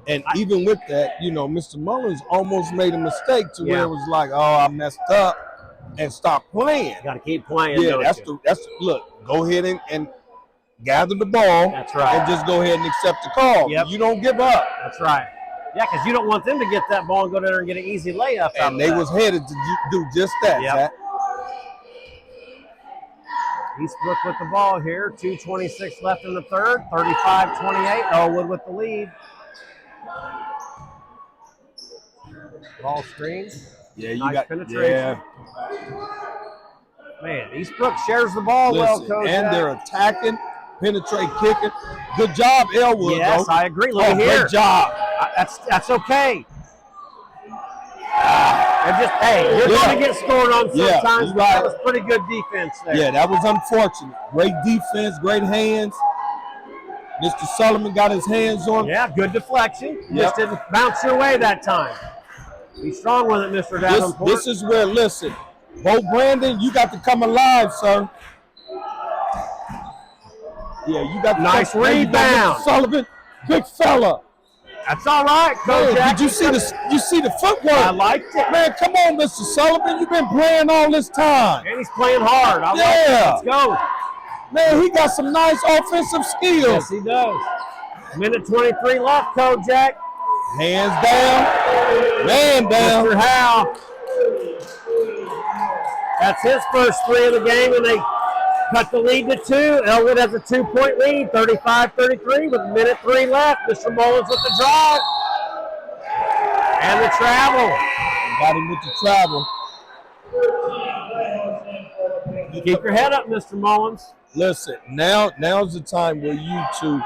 And even with that, you know, Mr. Mullins almost made a mistake to where it was like, oh, I messed up, and stop playing. Got to keep playing. Yeah, that's look. Go ahead and gather the ball. That's right. And just go ahead and accept the call. Yep. You don't give up. That's right. Yeah, because you don't want them to get that ball and go down there and get an easy layup. And they was headed to do just that. Yep. Eastbrook with the ball here. 2:26 left in the third. 35-28. Elwood with the lead. Ball screen. Yeah, you nice got penetration. Yeah. Man, Eastbrook shares the ball well, Coach. And they're attacking, penetrate, kicking. Good job, Elwood. Yes, bro. I agree. Look at here. Good job. That's okay. You're going to get scored on sometimes, but that was pretty good defense there. Yeah, that was unfortunate. Great defense, great hands. Mr. Sullivan got his hands on. Yeah, good deflection. Just didn't bounce your way that time. Be strong with it, Mr. Davenport. This is where, listen, Bo Brandon, you got to come alive, sir. Yeah, you got to nice rebound. Mr. Sullivan, big fella. That's all right, Coach. Did you see the footwork? I liked it. Man, come on, Mr. Sullivan. You've been playing all this time. And he's playing hard. I like it. Let's go. Man, he got some nice offensive skills. Yes, he does. Minute 23 left, Kojak. Hands down. Man down. Mr. Howe. That's his first three of the game, and they cut the lead to 2. Elwood has a 2-point lead, 35-33 with minute 3 left. Mr. Mullins with the drive. And the travel. Got him with the travel. Keep your head up, Mr. Mullins. Listen, now's the time where you to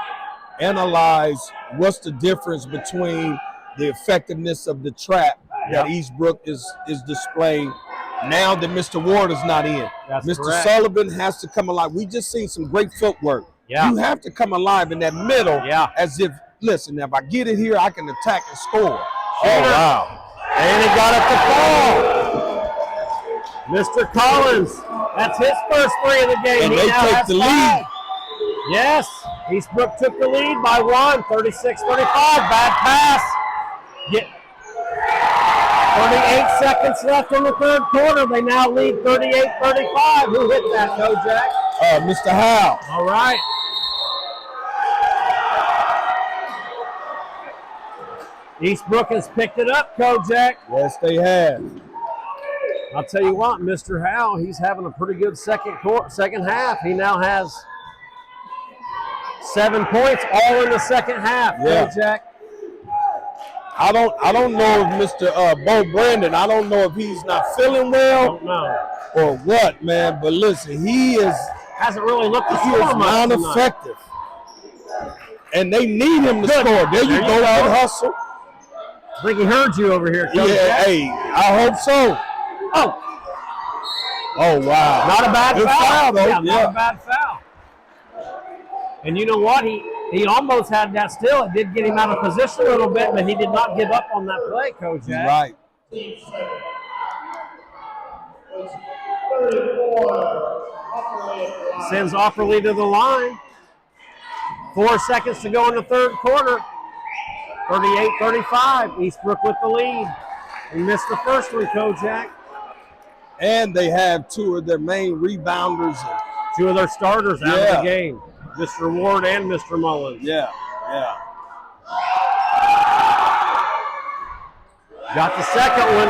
analyze what's the difference between the effectiveness of the trap that Eastbrook is displaying now that Mr. Ward is not in. That's Mr. correct. Sullivan has to come alive. We just seen some great footwork. Yeah. You have to come alive in that middle as if, listen, if I get it here, I can attack and score. Oh, wow. And he got it to fall. Mr. Collins, that's his first three of the game. And he they now take has the 5. lead. Yes, Eastbrook took the lead by 1, 36-35. Bad pass. 38 seconds left in the third quarter. They now lead 38-35. Who hit that, Kojak? Mr. Howe. All right. Eastbrook has picked it up, Kojak. Yes, they have. I'll tell you what, Mr. Howe, he's having a pretty good second half. He now has 7 points, all in the second half. Kojak. I don't know if Mr. Bo Brandon, I don't know if he's not feeling well or what, man. But listen, he hasn't really looked to score much non-effective. And they need him to score. There you go, good hustle. I think he heard you over here, Coach. Yeah, hey, I hope so. Oh, wow. Not a bad foul, though. Yeah, not a bad foul. And you know what? He almost had that still. It did get him out of position a little bit, but he did not give up on that play, Coach. Right. Sends Offerly to the line. 4 seconds to go in the third quarter. 38-35. Eastbrook with the lead. He missed the first one, Kojak. And they have 2 of their main rebounders. 2 of their starters out of the game. Mr. Ward and Mr. Mullins. Yeah. Got the second one.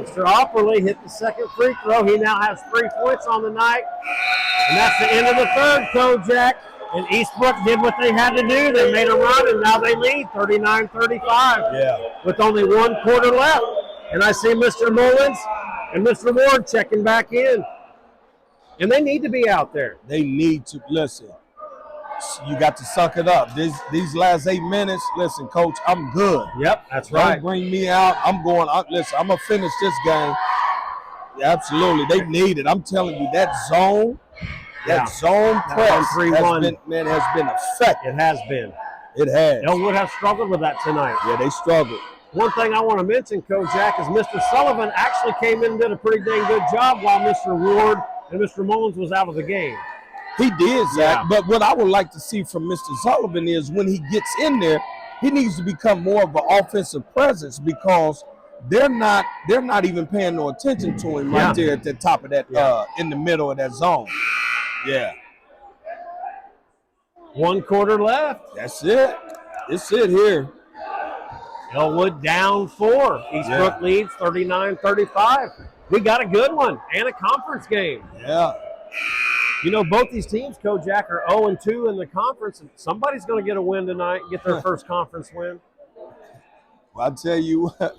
Mr. Opperly hit the second free throw. He now has 3 points on the night. And that's the end of the third, Kojak. And Eastbrook did what they had to do. They made a run, and now they lead 39-35 with only 1 quarter left. And I see Mr. Mullins and Mr. Ward checking back in. And they need to be out there. They need to. Listen, you got to suck it up. These last 8 minutes, listen, Coach, I'm good. Yep, that's right. Don't bring me out. I'm going. Listen, I'm going to finish this game. Yeah, absolutely. They need it. I'm telling you, that zone zone press has been effective. It has been. It has. Elwood has struggled with that tonight. Yeah, they struggled. One thing I want to mention, Kojak, is Mr. Sullivan actually came in and did a pretty dang good job while Mr. Ward and Mr. Mullins was out of the game. He did, Zach. But what I would like to see from Mr. Sullivan is when he gets in there, he needs to become more of an offensive presence because they're not even paying no attention to him right there at the top of that in the middle of that zone. Yeah. 1 quarter left. That's it. It's it here. Elwood down 4. Eastbrook leads 39-35. We got a good one and a conference game. Yeah. You know, both these teams, Kojak, are 0-2 in the conference, and somebody's going to get a win tonight, get their first conference win. Well, I'll tell you what,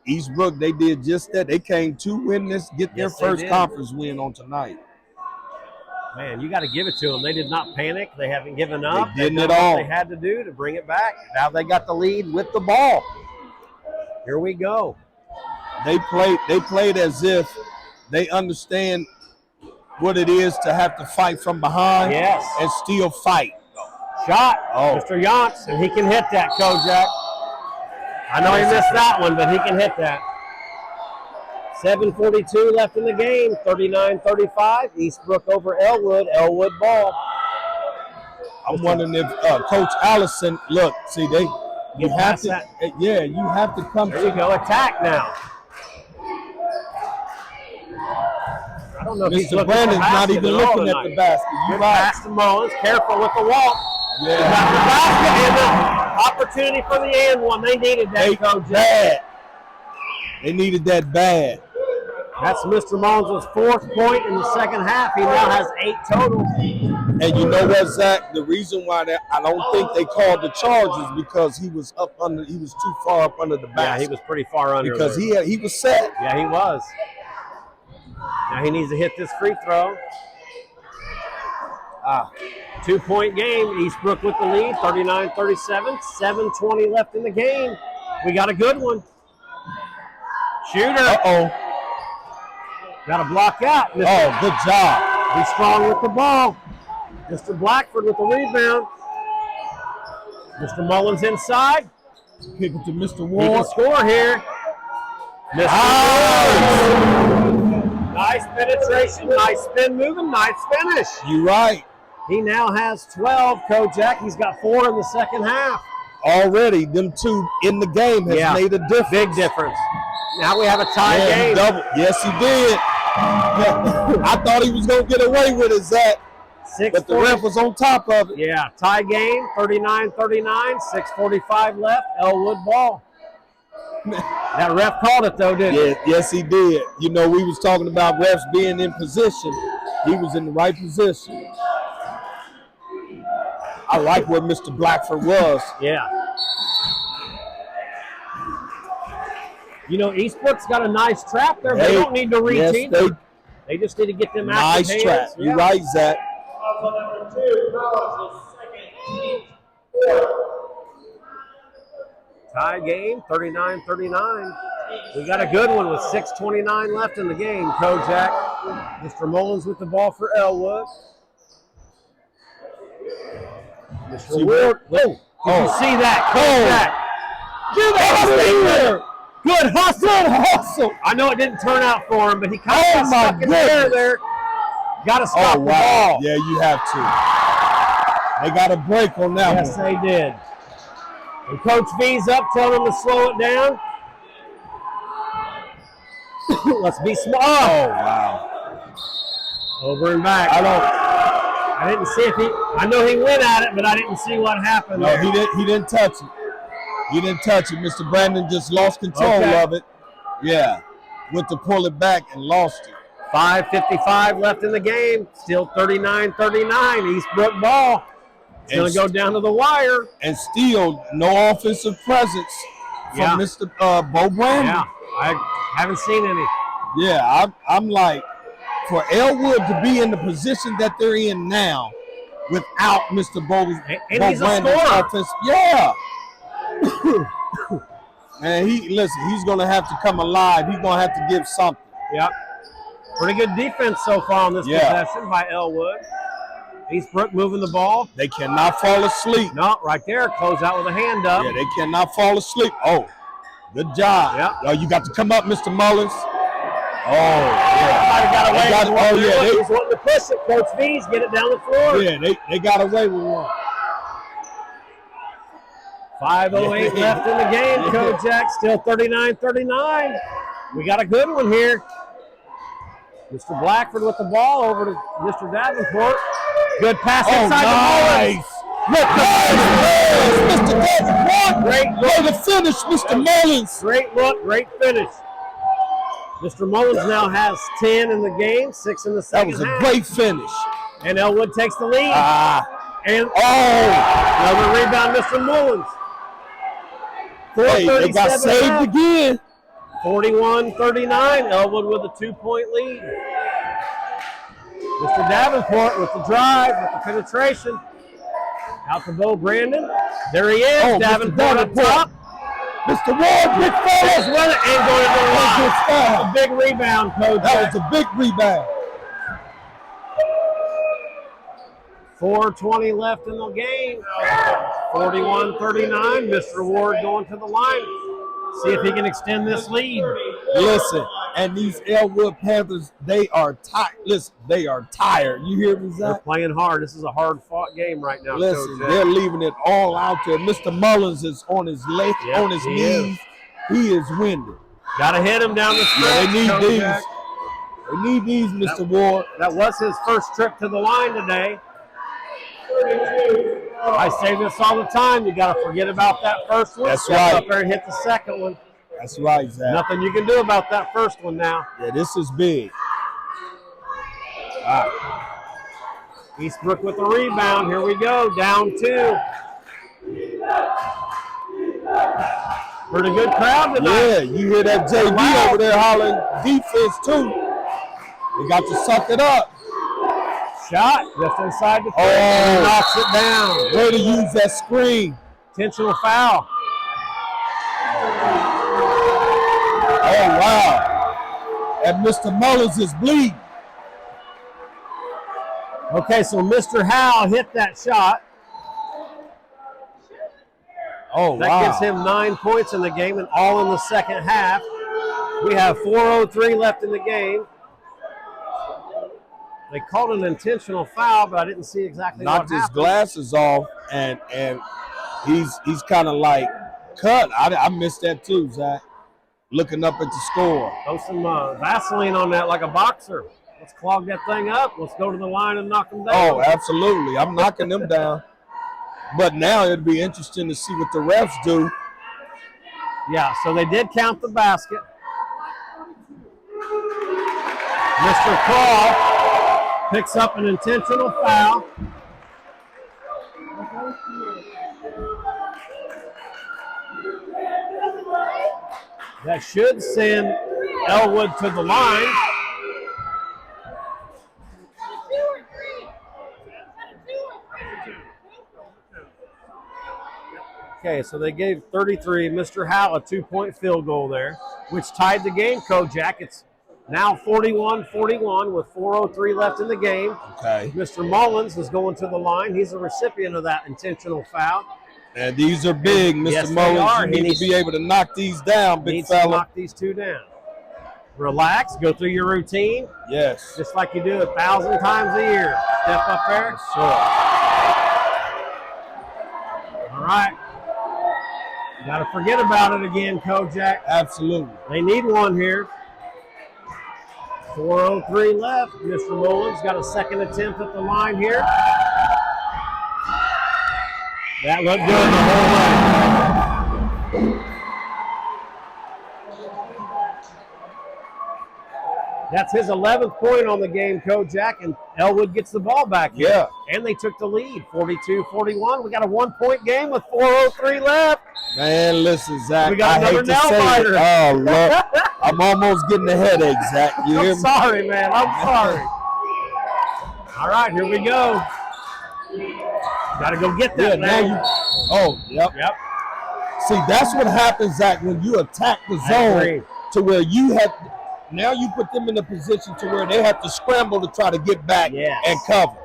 Eastbrook, they did just that. They came to win this, get their first conference win on tonight. Man, you got to give it to them. They did not panic. They haven't given up. They did it all. What they had to do to bring it back. Now they got the lead with the ball. Here we go. They played as if they understand what it is to have to fight from behind and still fight. Shot, Mr. Yonts, and he can hit that, Kojak. I know he missed that one, but he can hit that. 7:42 left in the game, 39-35. Eastbrook over Elwood. Elwood ball. I'm wondering if Coach Allison, look, see, you have to come. There you go, attack now. I don't know if Mr. Brandon's not even looking at the basket. You're right. Pass to Mullins, careful with the walk. Yeah. Got the basket and the opportunity for the and one. They needed that, Coach. They needed that bad. That's Mr. Mullins' 4th point in the second half. He now has 8 total. And you know what, Zach? The reason why I don't think they called the charges because he was too far up under the basket. Yeah, he was pretty far under. Because he was set. Yeah, he was. Now he needs to hit this free throw. 2-point game. Eastbrook with the lead, 39-37. 7:20 left in the game. We got a good one. Shooter. Got to block out. Good job. Be strong with the ball. Mr. Blackford with the rebound. Mr. Mullins inside. Kick it to Mr. Ward. He can score here. Mr. Ward. Nice penetration, nice spin moving, nice finish. You're right. He now has 12, Kojak. He's got 4 in the second half. Already, them 2 in the game has made a difference. Big difference. Now we have a tie game. Double. Yes, he did. I thought he was going to get away with it, Zach. But the ref was on top of it. Yeah, tie game, 39-39, 6:45 left, Elwood ball. That ref called it, though, didn't he? Yes, he did. You know, we was talking about refs being in position. He was in the right position. I like where Mr. Blackford was. Yeah. You know, Eastbrook's got a nice trap there. They don't need to reach either. They just need to get them out of the hands. Nice trap. You're right, Zach. Number 2, Collins' second team. Tie game, 39-39. We got a good one with 6:29 left in the game, Kojak. Mr. Mullins with the ball for Elwood. Mr. Ward. Did you see that, Kojak? Get out of here! Good hustle. Good hustle. I know it didn't turn out for him, but he kind of got stuck in the air there. Got to stop the ball. Yeah, you have to. They got a break on that one. Yes, they did. And Coach V's up, telling him to slow it down. Let's be smart. Oh, wow. Over and back. I didn't see if I know he went at it, but I didn't see what happened. No, he didn't touch it. He didn't touch it. Mr. Brandon just lost control of it. Yeah. Went to pull it back and lost it. 5:55 left in the game. Still 39-39. Eastbrook ball. It's going to go down to the wire. And still no offensive presence from Mr. Bo Brandon. Yeah, I haven't seen any. Yeah, I'm like, for Elwood to be in the position that they're in now without Mr. Bo he's a Brandon's scorer. offense. Yeah. And he's going to have to come alive. He's going to have to give something. Yep. Pretty good defense so far on this possession by Elwood. Eastbrook moving the ball. They cannot fall asleep. No, right there. Close out with a hand up. Yeah, they cannot fall asleep. Oh, good job. Yep. Oh, you got to come up, Mr. Mullins. Oh, Somebody got away. They He's wanting to push it. Coach V's get it down the floor. Yeah, they got away with one. 5:08 left in the game. Kojak still 39-39. We got a good one here. Mr. Blackford with the ball over to Mr. Davenport. Good pass inside the Mullins. Mr. Davenport. Great way to finish, Mr. Mullins. Great look, great finish. Mr. Mullins now has 10 in the game, 6 in the second half. That was a great finish. And Elwood takes the lead. And another rebound, Mr. Mullins. Hey, they got saved again. 41-39, Elwood with a 2-point lead. Mr. Davenport with the drive, with the penetration. Out to Bo Brandon. There he is, Davenport up top. Mr. Ward, big foul. With it and going to the line. A big rebound, Coach. That was a big rebound. 4:20 left in the game. 41-39. Mr. Ward going to the line. See if he can extend this lead. Listen, and these Elwood Panthers, they are tired. Listen, they are tired. You hear me, Zach? They're playing hard. This is a hard-fought game right now, Listen, Coach. they're leaving it all out there. Mr. Mullins is on his leg, on his knees. He is winded. Got to hit him down the stretch. Yeah, they need Kojak. these. They need these, Mr. Ward. That was his first trip to the line today. I say this all the time. You got to forget about that first one. That's Step right. up there and hit the second one. That's right, Zach. Nothing you can do about that first one now. Yeah, this is big. All right. Eastbrook with the rebound. Here we go. Down 2. Pretty good crowd tonight. Yeah, you hear that JB over there hollering defense too. They got to suck it up. Shot just inside the front. Oh, Knocks it down. Way to use that screen. Intentional foul. Oh, wow. And Mr. Mullins is bleeding. Okay, so Mr. Howe hit that shot. Oh, That gives him 9 points in the game and all in the second half. We have 4:03 left in the game. They called an intentional foul, but I didn't see exactly what Knocked happened. his glasses off, and he's kind of like cut. I missed that too, Zach. Looking up at the score. Throw some Vaseline on that like a boxer. Let's clog that thing up. Let's go to the line and knock them down. Oh, absolutely. I'm knocking them down. But now it'd be interesting to see what the refs do. Yeah, so they did count the basket. Mr. Crawl picks up an intentional foul. That should send Elwood to the line. Okay, so they gave 33. Mr. Howe a 2-point field goal there, which tied the game, Kojak. It's now 41-41 with 4:03 left in the game. Okay. Mr. Mullins is going to the line. He's a recipient of that intentional foul. And these are big, Mr. Yes, they Mullins. are. You need to be able to knock these down, big Needs to fella. knock these two down. Relax, go through your routine, Yes. just like you do 1,000 times a year. Step up there. Sure. All right. You got to forget about it again, Kojak. Absolutely. They need one here. 4:03 left. Mr. Mullins got a second attempt at the line here. That looked good the whole way. That's his 11th point on the game, Kojak, and Elwood gets the ball back. Yeah. And they took the lead, 42-41. We got a 1-point game with 4:03 left. Man, listen, Zach. We got I hate another to say nail-biter. it. Oh, Lord. I'm almost getting a headache, Zach. You hear I'm me? sorry, man. I'm sorry. All right, here we go. Got to go get that now now. Oh, yep. Yep. See, that's what happens, Zach, when you attack the agree. zone to where you have – now you put them in a position to where they have to scramble to try to get back and cover.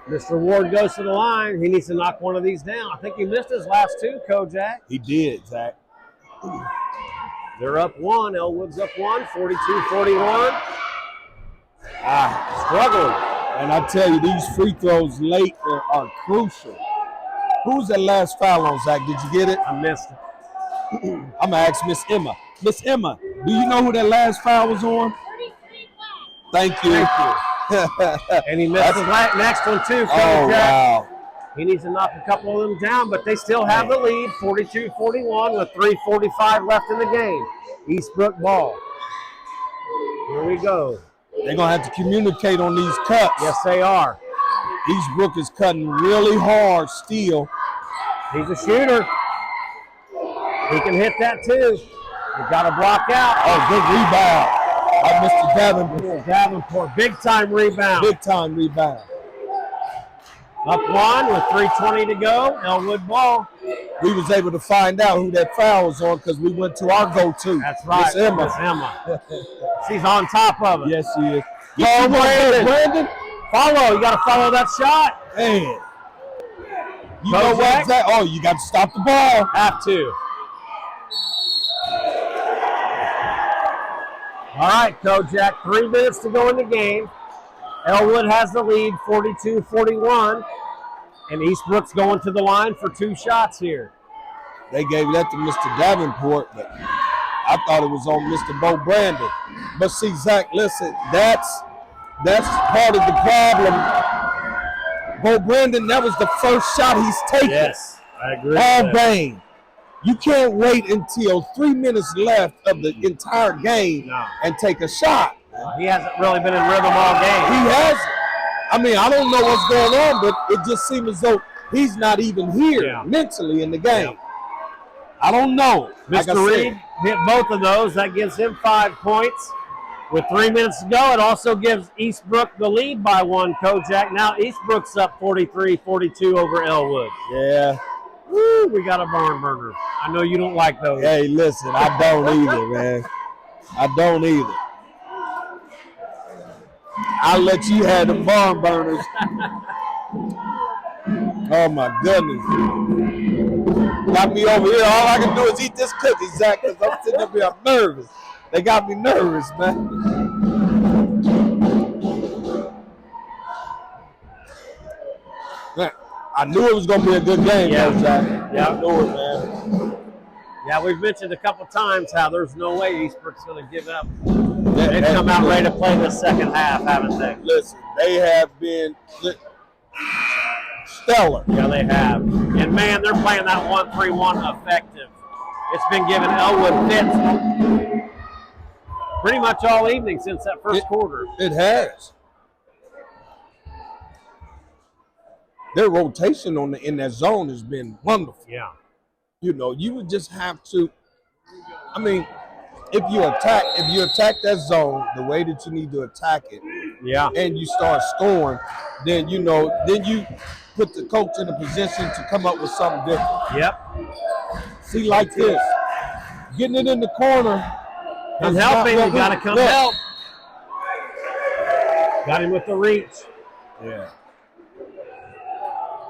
Mr. Ward goes to the line. He needs to knock one of these down. I think he missed his last two, Kojak. He did, Zach. They're up one. Elwood's up one, 42-41. Struggling. And I tell you, these free throws late are crucial. Who's that last foul on, Zach? Did you get it? I missed it. I'm going to ask Miss Emma. Miss Emma, do you know who that last foul was on? Thank you. And he missed his next one too, Kojak. Oh, wow. He needs to knock a couple of them down, but they still have the lead, 42-41 with 3:45 left in the game. Eastbrook ball. Here we go. They're going to have to communicate on these cuts. Yes, they are. Eastbrook is cutting really hard still. He's a shooter. He can hit that too. You got to block out. Oh, good rebound by Mr. Davenport. Davenport, big time rebound. Big time rebound. Up one with 3:20 to go. Elwood ball. We was able to find out who that foul was on because we went to our go-to. That's right. Miss Emma. Miss Emma. She's on top of it. Yes, she is. Oh, Brandon. Follow. You got to follow that shot. Man. You know what, Zach? Oh, you got to stop the ball. Have to. All right, Kojak, 3 minutes to go in the game. Elwood has the lead, 42-41. And Eastbrook's going to the line for 2 shots here. They gave that to Mr. Davenport, but I thought it was on Mr. Bo Brandon. But see, Zach, listen, that's part of the problem. Bo Brandon, that was the first shot he's taken. Yes, I agree. All game. You can't wait until 3 minutes left of the entire game and take a shot. He hasn't really been in rhythm all game. He hasn't. I mean, I don't know what's going on, but it just seems as though he's not even here mentally in the game. I don't know. Mr. Reed hit both of those. That gives him 5 points. With 3 minutes to go, it also gives Eastbrook the lead by 1, Kojak. Now Eastbrook's up 43-42 over Elwood. Yeah. Woo, we got a barn burner. I know you don't like those. Hey, listen, I don't either, man. I don't either. I'll let you have the barn burners. Oh, my goodness. Got me over here. All I can do is eat this cookie, Zach, because I'm sitting up here. I'm nervous. They got me nervous, man. I knew it was going to be a good game, though, Zach. Yeah. I knew it, man. Yeah, we've mentioned a couple times how there's no way Eastbrook's going to give up. They've come out ready to play the second half, haven't they? Listen, they have been stellar. Yeah, they have. And, man, they're playing that 1-3-1 effective. It's been giving Elwood fits pretty much all evening since that first quarter. It has. Their rotation in that zone has been wonderful. Yeah. You know, you would just have to. I mean, if you attack that zone the way that you need to attack it, and you start scoring, then you put the coach in a position to come up with something different. Yep. See, like this, getting it in the corner. I'm helping. You got to come help. Got him with the reach. Yeah.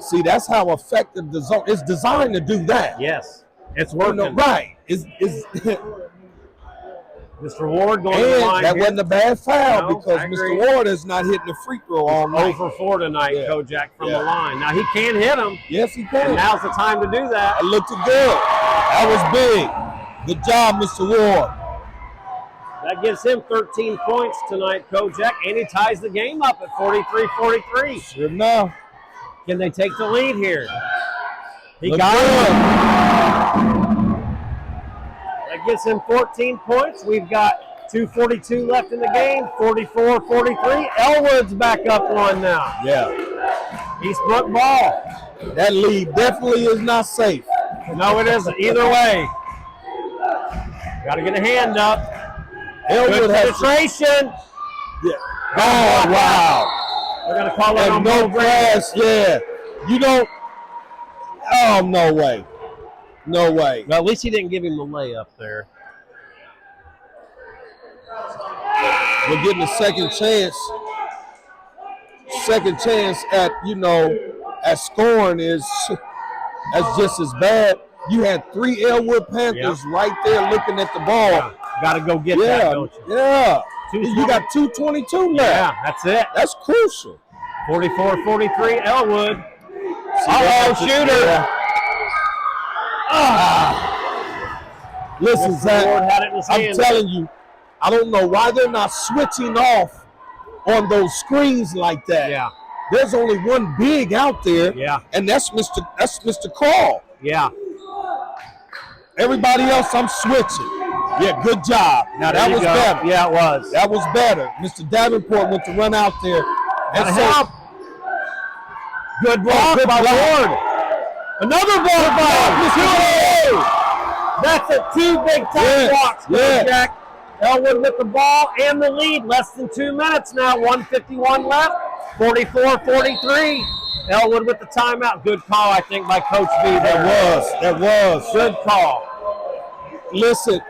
See, that's how effective the zone is designed to do that. Yes. It's working. No, right. It's Mr. Ward going to the line. That wasn't a bad foul because Mr. Ward is not hitting the free throw all night. 0 for 4 tonight, Kojak, from the line. Now, he can hit them. Yes, he can. And now's the time to do that. It looked good. That was big. Good job, Mr. Ward. That gives him 13 points tonight, Kojak, and he ties the game up at 43-43. Sure enough. Can they take the lead here? He got it. That gets him 14 points. We've got 2:42 left in the game, 44-43. Elwood's back up one now. Yeah. Eastbrook ball. That lead definitely is not safe. No, it isn't. Either way. Got to get a hand up. Elwood has penetration. Yeah. Oh, wow. They're going to call it on no grass. Yeah. You don't. Oh, no way. No way. Well, at least he didn't give him the layup there. We're getting a second chance. Second chance at, at scoring that's just as bad. You had 3 Elwood Panthers right there looking at the ball. Yeah. Got to go get that, don't you? Yeah. You got 2:22 left. Yeah, that's it. That's crucial. 44-43, Elwood. Shooter. Yeah. Listen, Zach, I'm telling you, I don't know why they're not switching off on those screens like that. Yeah. There's only one big out there. Yeah. And that's Mr. Carl. Yeah. Everybody else, I'm switching. Yeah, good job. Now that was better. Yeah, it was. That was better. Mr. Davenport went to run out there and say, good block by Ward. Another block by That's a 2 big-time blocks. Kojak. Elwood with the ball and the lead. Less than 2 minutes now. 1:51 left. 44-43. Elwood with the timeout. Good call, I think, by Coach B. That was. Good call. Listen,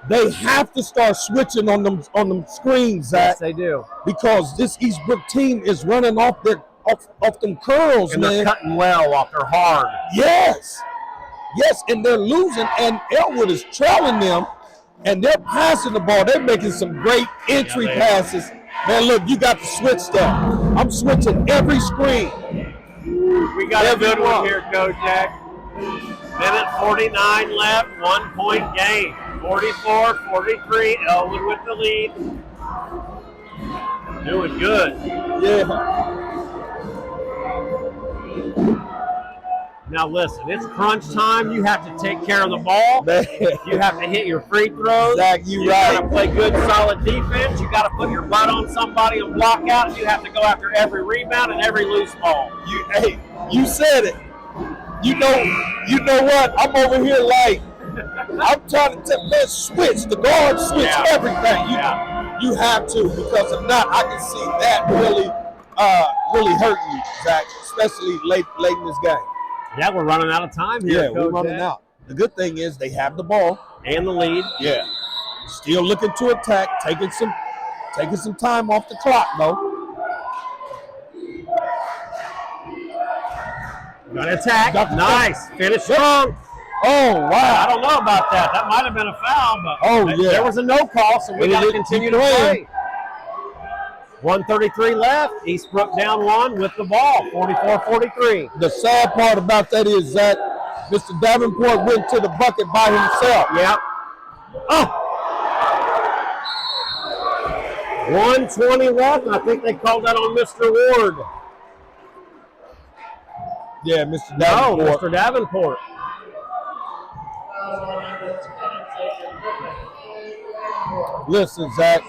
they have to start switching on them screens, Zach. Yes, they do. Because this Eastbrook team is running off them curls, and man. They're cutting well off. They're hard. Yes, and they're losing, and Elwood is trailing them, and they're passing the ball. They're making some great entry passes. Man, look, you got to switch stuff. I'm switching every screen. We got a good one here, Kojak. Minute 49 left, 1 point game. 44-43, Elwood with the lead. Doing good. Yeah. Now listen, it's crunch time. You have to take care of the ball. Man. You have to hit your free throws. Zach, you right. got to play good, solid defense. You got to put your butt on somebody and block out. You have to go after every rebound and every loose ball. You said it. You know what? I'm over here like, I'm trying to switch. The guard switch everything. You have to, because if not, I can see that really hurting you, Zach, especially late in this game. Yeah, we're running out of time here. Yeah, we're running out. The good thing is they have the ball and the lead. Yeah, still looking to attack, taking some time off the clock though. Gonna attack. Nice. Finish strong. Oh, wow. I don't know about that. That might have been a foul, but there was a no call, so we got to continue to play. 1:33 left. Eastbrook down 1 with the ball. 44-43. The sad part about that is that Mr. Davenport went to the bucket by himself. Yep. Oh. 1:20 left. I think they called that on Mr. Ward. Yeah, Mr. Davenport. No, Mr. Davenport. Listen, Zach.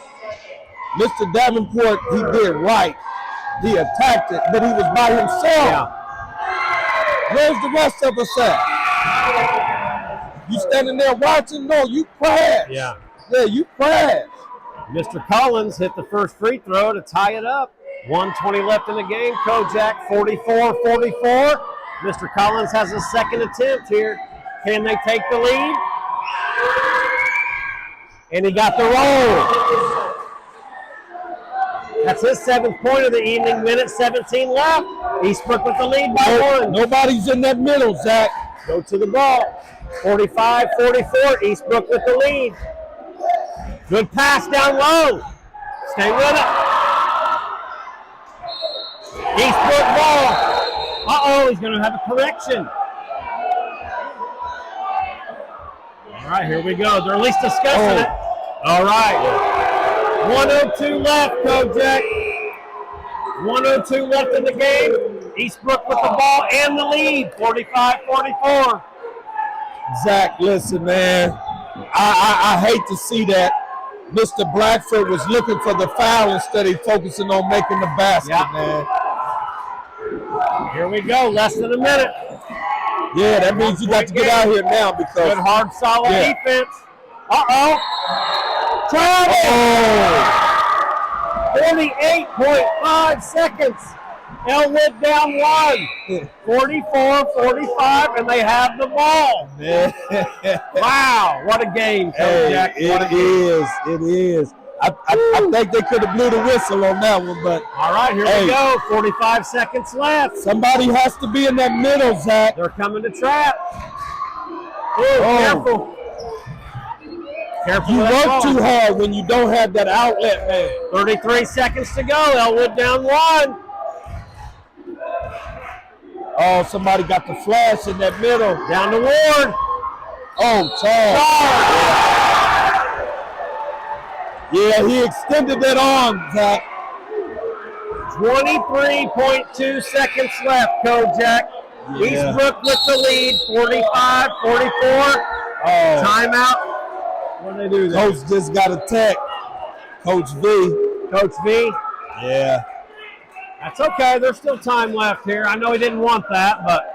Mr. Davenport, he did right. He attacked it, but he was by himself. Yeah. Where's the rest of us at? You standing there watching? No, you crashed. Yeah. Yeah, you crashed. Mr. Collins hit the first free throw to tie it up. 1:20 left in the game. Kojak 44-44. Mr. Collins has a second attempt here. Can they take the lead? And he got the roll. That's his 7th point of the evening. Minute 17 left. Eastbrook with the lead by 1. Nobody's in that middle, Zach. Go to the ball. 45-44. Eastbrook with the lead. Good pass down low. Stay with it. Eastbrook ball. Uh-oh, he's going to have a correction. All right, here we go. They're at least discussing it. All right. 1:02 left, Kojak. 1:02 left in the game. Eastbrook with the ball and the lead, 45-44. Zach, listen, man. I hate to see that. Mr. Blackford was looking for the foul instead of focusing on making the basket, man. Here we go, less than a minute. Yeah, that means you got to get out here now because good, hard, solid defense. Uh-oh. Travis! 48.5 seconds. Elwood down 1. 44-45, and they have the ball. Man. Wow, what a game, Kojak. It is. I think they could have blew the whistle on that one, but all right, here we go. 45 seconds left. Somebody has to be in that middle, Zach. They're coming to trap. Careful. Careful. You work too hard when you don't have that outlet, man. 33 seconds to go. Elwood down 1. Oh, somebody got the flash in that middle. Down to Ward. Oh, Charles. Yeah, he extended that arm, Zach. 23.2 seconds left, Kojak. Yeah. Eastbrook with the lead, 45-44. Oh. Timeout. What did they do there? Coach just got a tech. Coach V. Coach V. Yeah. That's okay. There's still time left here. I know he didn't want that, but.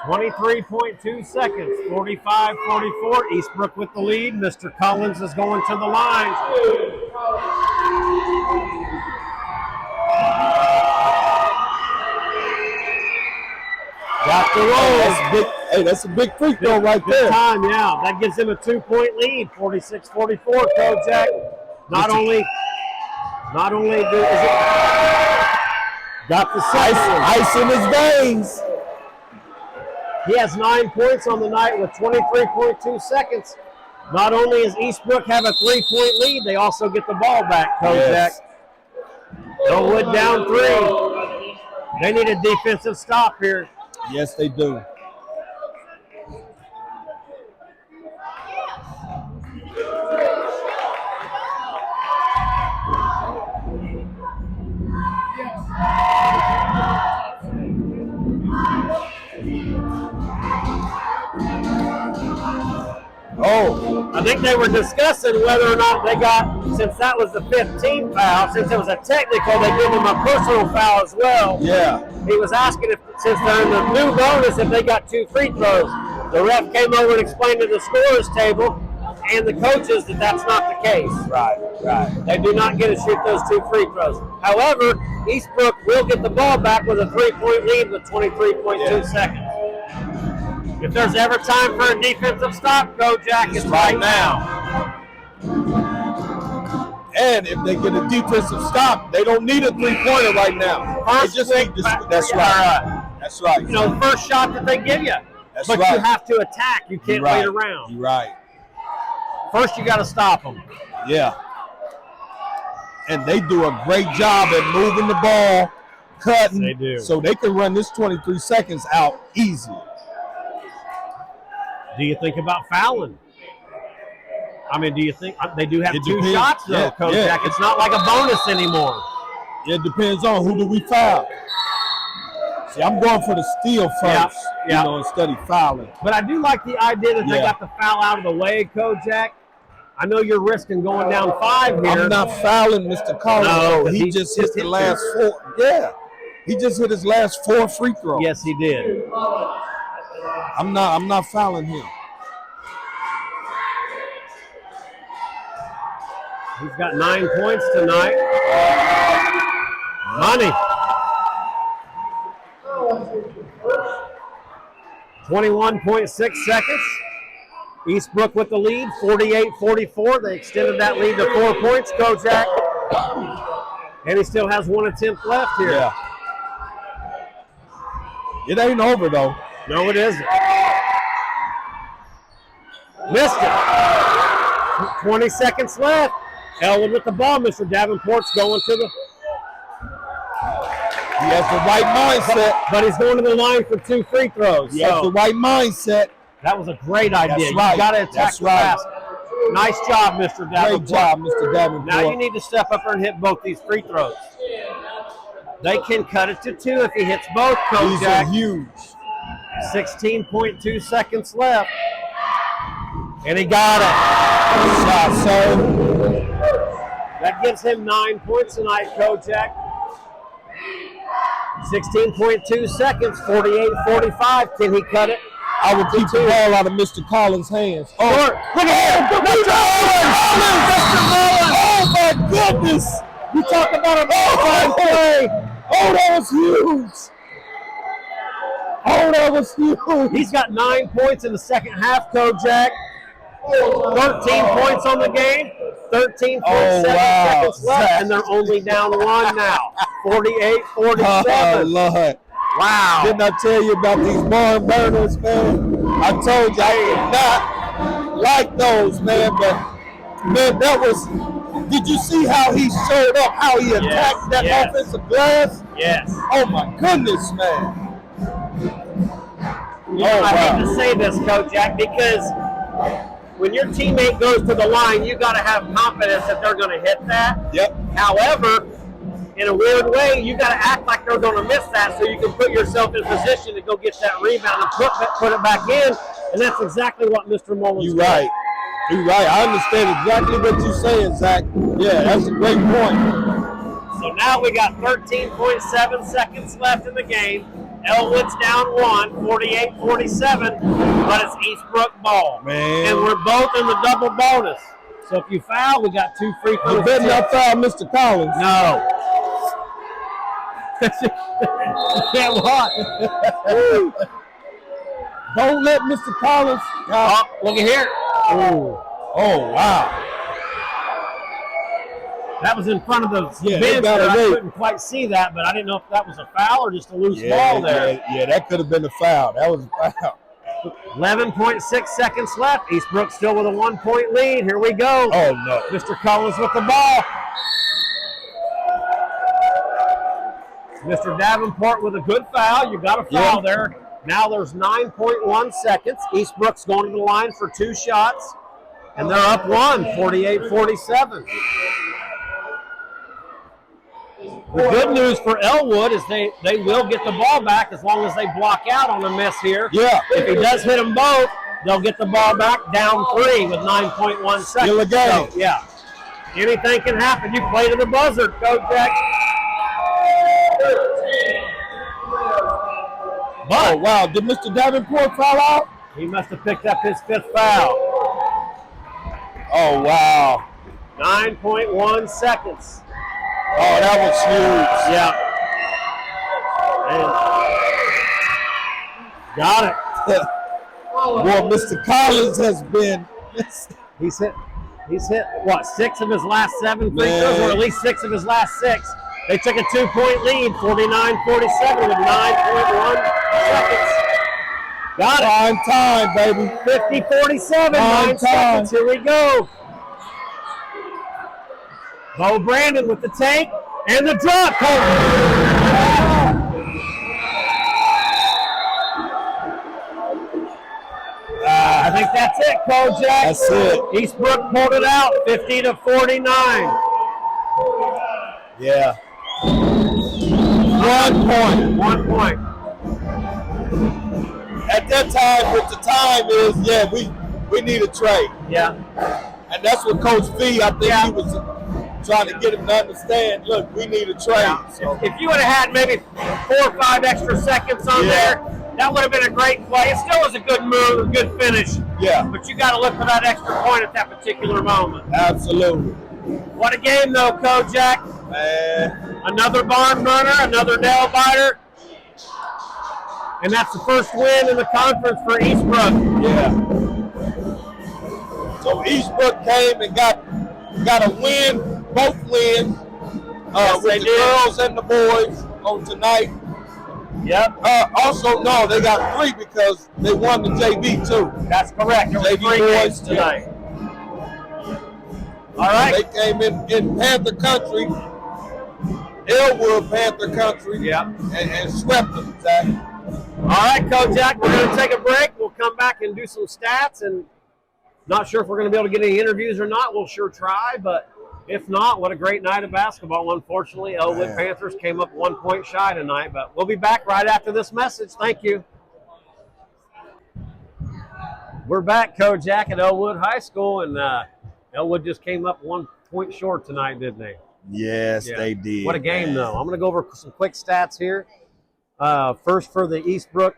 23.2 seconds, 45-44. Eastbrook with the lead. Mr. Collins is going to the line. Got the roll. That's a big free throw right there. Time, yeah. That gives him a 2-point lead, 46-44. Kojak. Not only is it got the ice in his veins. He has 9 points on the night with 23.2 seconds. Not only does Eastbrook have a 3-point lead, they also get the ball back, Kojak. Yes. Elwood down 3. They need a defensive stop here. Yes, they do. Oh, I think they were discussing whether or not they got, since that was the 15th foul, since it was a technical, they give him a personal foul as well. Yeah. He was asking if, since they're in the new bonus, if they got 2 free throws. The ref came over and explained to the scorers table and the coaches that that's not the case. Right. They do not get to shoot those 2 free throws. However, Eastbrook will get the ball back with a 3-point lead with 23.2 seconds. If there's ever time for a defensive stop, Kojak, it's right now. And if they get a defensive stop, they don't need a 3-pointer right now. They just need to, that's right. That's right. You know, the first shot that they give you. That's but right. you have to attack. You can't wait around. You're right. First, you got to stop them. Yeah. And they do a great job at moving the ball, cutting. They do. So they can run this 23 seconds out easy. Do you think about fouling? I mean, do you think they do have It 2 depends. shots, though, Kojak? Yeah. It's not like a bonus anymore. It depends on who do we foul. See, I'm going for the steal first, you know, instead of fouling. But I do like the idea that they got the foul out of the way, Kojak. I know you're risking going down 5 here. I'm not fouling Mr. Collins. No, he just hit the last 4. Yeah, he just hit his last 4 free throws. Yes, he did. I'm not fouling him. He's got 9 points tonight. Money. 21.6 seconds. Eastbrook with the lead, 48-44. They extended that lead to 4 points, Kojak. And he still has 1 attempt left here. Yeah. It ain't over, though. No, it isn't. Missed it. 20 seconds left. Elwood with the ball. Mr. Davenport's going to the... He has the right mindset. But he's going to the line for 2 free throws. He has the right mindset. That was a great idea. That's right. You got to attack the basket. Nice job, Mr. Davenport. Great job, Mr. Davenport. Now you need to step up and hit both these free throws. They can cut it to 2 if he hits both, These are Kojak. huge. 16.2 seconds left. And he got it. Shot serve. That gives him 9 points tonight, Kojak. 16.2 seconds, 48-45. Can he cut it? I will keep the ball out of Mr. Collins' hands. Oh, look at him! Oh, my goodness! You talk about an all-time play. Oh, that was huge. Oh, that was huge. He's got 9 points in the second half, Kojak. 13 points on the game. 13.7 seconds left, and they're only down 1 now. 48-47. Oh, Lord. Wow. Didn't I tell you about these barn burners, man? I told you I did not like those, man. But, man, that was – did you see how he showed up, how he attacked that offensive glass? Yes. Oh, my goodness, man. I hate to say this, Kojak, because when your teammate goes to the line, you got to have confidence that they're going to hit that. Yep. However, in a weird way, you got to act like they're going to miss that so you can put yourself in position to go get that rebound and put it back in. And that's exactly what Mr. Mullins You're right. You're right. I understand exactly what you're saying, Zach. Yeah, that's a great point. So now we got 13.7 seconds left in the game. Elwood's down 1, 48-47, but it's Eastbrook ball. Man. And we're both in the double bonus. So if you foul, we got 2 free throws. You better not foul Mr. Collins. No. You can't walk. Don't let Mr. Collins. Oh, look at here. Oh, wow. That was in front of the Yeah, bench. got I away. couldn't quite see that, but I didn't know if that was a foul or just a loose ball there. Yeah, that could have been a foul. That was a foul. 11.6 seconds left. Eastbrook still with a 1-point lead. Here we go. Oh, no. Mr. Collins with the ball. Mr. Davenport with a good foul. You got a foul there. Now there's 9.1 seconds. Eastbrook's going to the line for 2 shots, and they're up 1, 48-47. The good news for Elwood is they will get the ball back as long as they block out on a miss here. Yeah. If he does hit them both, they'll get the ball back down 3 with 9.1 seconds. Still a game. So, yeah. Anything can happen. You play to the buzzer, Kojak. Oh, wow. Did Mr. Davenport foul out? He must have picked up his 5th foul. Oh, wow. 9.1 seconds. Oh, that was huge. Yeah. And got it. Boy, Mr. Collins has been. He's hit what, 6 of his last 7 free throws, or at least 6 of his last 6. They took a 2-point lead, 49-47 with 9.1 seconds. Got it. Prime time, baby. 50-47, 9 seconds. Here we go. Bo Brandon with the take and the drop. I think that's it, Kojak. That's it. Eastbrook pulled it out, 50-49. Yeah. 1 point. 1 point. At that time, what the time is, we need a trade. Yeah. And that's what Coach V, I think he was trying to get him to understand, look, we need a trade. Yeah. So, If you would have had maybe 4 or 5 extra seconds on there, that would have been a great play. It still was a good move, a good finish. yeah, But you got to look for that extra point at that particular moment. absolutely. What a game, though, Kojak. Man. Another barn burner, another nail biter. And that's the first win in the conference for Eastbrook. Yeah. So Eastbrook came and got a win, both wins, Yes, with they the did. girls and the boys on tonight. Yep. Also, no, they got 3 because they won the JV too. That's correct. There were JV 3 games boys tonight. All right. They came in Panther Country, Elwood Panther Country, and swept them, Zach. All right, Kojak, we're going to take a break. We'll come back and do some stats and Not sure if we're going to be able to get any interviews or not. We'll sure try, but if not, what a great night of basketball. Unfortunately, Elwood Panthers came up 1 point shy tonight, but we'll be back right after this message. Thank you. We're back, Kojak, at Elwood High School, and Elwood just came up 1 point short tonight, didn't they? Yes, they did. What a game, though. I'm going to go over some quick stats here. First for the Eastbrook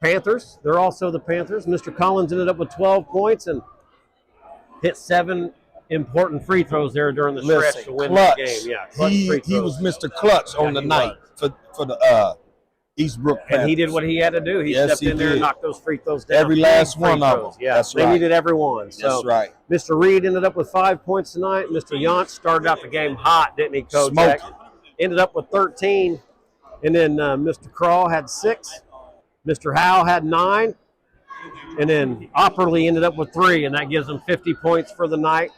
Panthers. They're also the Panthers. Mr. Collins ended up with 12 points and hit 7 important free throws there during the stretch to win the game. Yeah, he was Mr. Clutch on the night for the Eastbrook Panthers. And he did what he had to do. He stepped in there and knocked those free throws down. Every last one of them. Yeah, that's they needed every one. So that's right. Mr. Reed ended up with 5 points tonight. Mr. Yant started out the game hot, didn't he, Kojak? Ended up with 13. And then Mr. Crawl had 6. Mr. Howe had 9. And then Opperly ended up with 3, and that gives them 50 points for the night.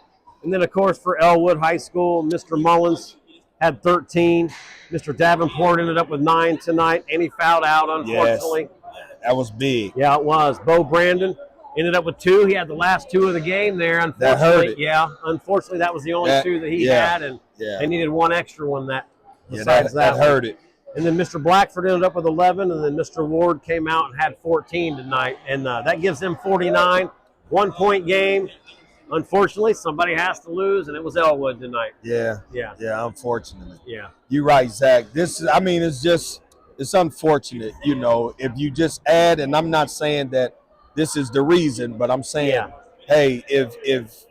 And then, of course, for Elwood High School, Mr. Mullins had 13. Mr. Davenport ended up with 9 tonight, and he fouled out, unfortunately. Yes, that was big. Yeah, it was. Bo Brandon ended up with 2. He had the last 2 of the game there, unfortunately. That hurt it. Yeah, unfortunately, that was the only 2 that he had, and they needed 1 extra one besides that hurt it. And then Mr. Blackford ended up with 11, and then Mr. Ward came out and had 14 tonight, and that gives them 49. 1 point game. Unfortunately, somebody has to lose, and it was Elwood tonight. Yeah, unfortunately. Yeah. You're right, Zach. It's unfortunate, if you just add, and I'm not saying that this is the reason, but I'm saying, hey, if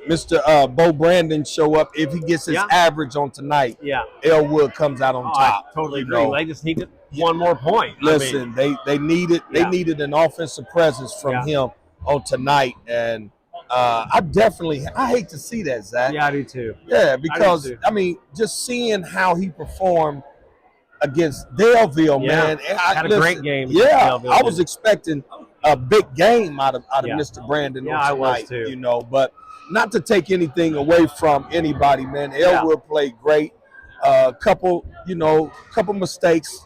Mr. Bo Brandon show up, if he gets his average on tonight, Elwood comes out on top. I totally agree. They just needed 1 more point. Listen, they needed an offensive presence from him on tonight, and I hate to see that, Zach. Yeah, I do too. Yeah, because just seeing how he performed against Daleville, man. Had a great game. Yeah, I was expecting a big game out of Mr. Brandon. Yeah, I was too. But not to take anything away from anybody, man. Elwood played great. Couple mistakes,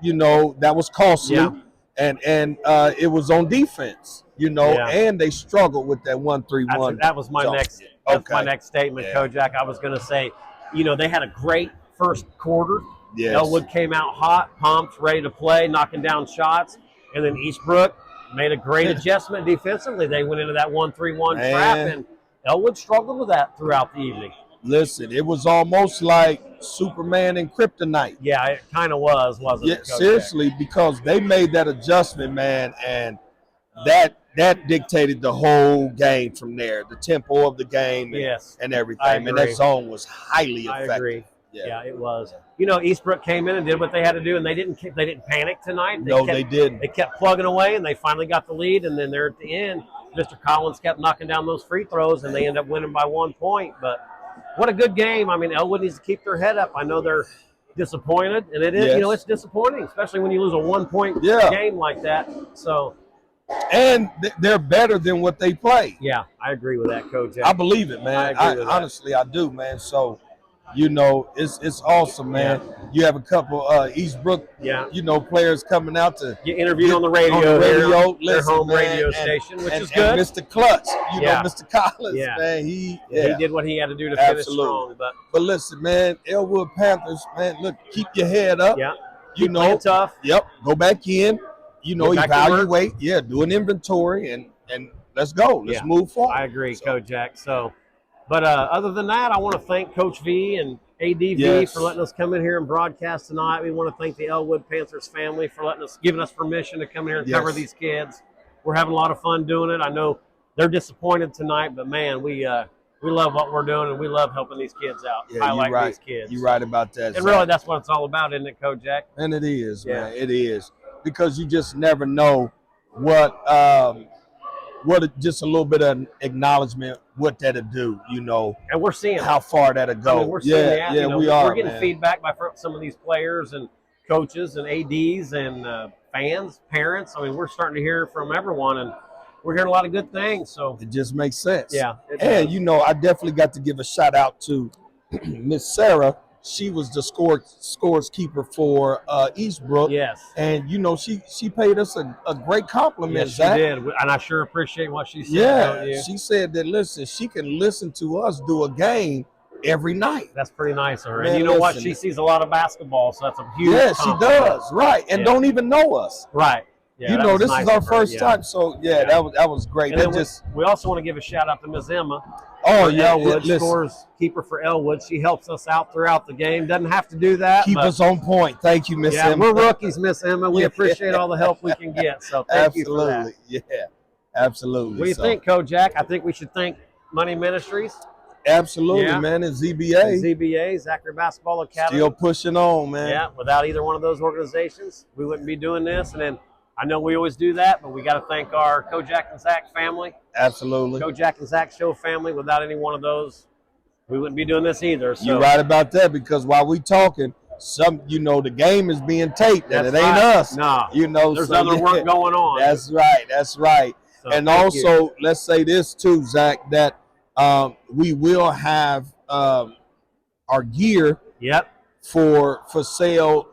that was costly, and it was on defense. And they struggled with that 1-3-1. That was my next statement, Kojak. I was going to say, they had a great first quarter. Yes. Elwood came out hot, pumped, ready to play, knocking down shots. And then Eastbrook made a great adjustment defensively. They went into that 1-3-1 trap, and Elwood struggled with that throughout the evening. Listen, it was almost like Superman and Kryptonite. Yeah, it kind of was, wasn't it? Yeah, seriously, because they made that adjustment, man, and that dictated the whole game from there, the tempo of the game and everything. And that zone was highly effective. I agree. Yeah, it was. Eastbrook came in and did what they had to do, and they didn't panic tonight. They didn't. They kept plugging away, and they finally got the lead. And then there at the end, Mr. Collins kept knocking down those free throws, and they ended up winning by 1 point. But what a good game. Elwood needs to keep their head up. I know they're disappointed, and it is. It's disappointing, especially when you lose a 1 point game like that. So. And they're better than what they play. Yeah, I agree with that, Coach. I believe it, man. Honestly, I do, man. So, it's awesome, man. Yeah. You have a couple Eastbrook, players coming out to get interviewed on the radio, their home radio station, which is good. And Mr. Clutch, Mr. Collins, man. He did what he had to do to finish strong. But listen, man, Elwood Panthers, man, look, keep your head up. Yeah, keep tough. Yep, go back in. Evaluate. Yeah, do an inventory and let's go. Let's move forward. I agree, Kojak. So, but other than that, I want to thank Coach V and ADV for letting us come in here and broadcast tonight. We want to thank the Elwood Panthers family for giving us permission to come here and cover these kids. We're having a lot of fun doing it. I know they're disappointed tonight, but man, we love what we're doing, and we love helping these kids out, highlighting these kids. You're right about that. And really, that's what it's all about, isn't it, Kojak? And it is, man. It is. Because you just never know what just a little bit of acknowledgement, what that'll do, And we're seeing how far that'll go. We're seeing that. We are. We're getting feedback by some of these players and coaches and ADs and fans, parents. We're starting to hear from everyone, and we're hearing a lot of good things. So it just makes sense. Yeah. And I definitely got to give a shout out to Miss Sarah. she was the scores keeper for Eastbrook. Yes. And, you know, she paid us a great compliment, Yes, Zach. she did. And I sure appreciate what she said, Yeah, don't you? she said that, listen, she can listen to us do a game every night. That's pretty nice of her. Man, And you know what? listen. She sees a lot of basketball, so that's a huge Yeah, she compliment. does, right, and Yeah. don't even know us. Right. Yeah, you that know, was this nice is our of her, first yeah. time, so yeah, that was great. And That then just we also want to give a shout out to Ms. Emma. oh for yeah, Elwood, listen, scores keeper for Elwood. She helps us out throughout the game. Doesn't have to do that. keep but us on point. Thank you, Miss yeah, Emma. we're rookies, Miss Emma. We Yeah. appreciate all the help we can get. So thank you for that. Absolutely, yeah, absolutely. What do you think, Kojak? I think we should thank Money Ministries, Absolutely, Yeah. man. And ZBA ZBA, Zachary Basketball Academy. still pushing on, man. Yeah, without either one of those organizations, we wouldn't be doing this. And then I know we always do that, but we got to thank our Kojak and Zach family, Absolutely. Kojak and Zach Show family. Without any one of those, we wouldn't be doing this either. So You're right about that, because while we talking, the game is being taped, and That's it ain't right. us. No, You know, there's so, other yeah, work going on. That's right. That's right. So And thank you. also, let's say this too, Zach, that we will have our gear Yep, for sale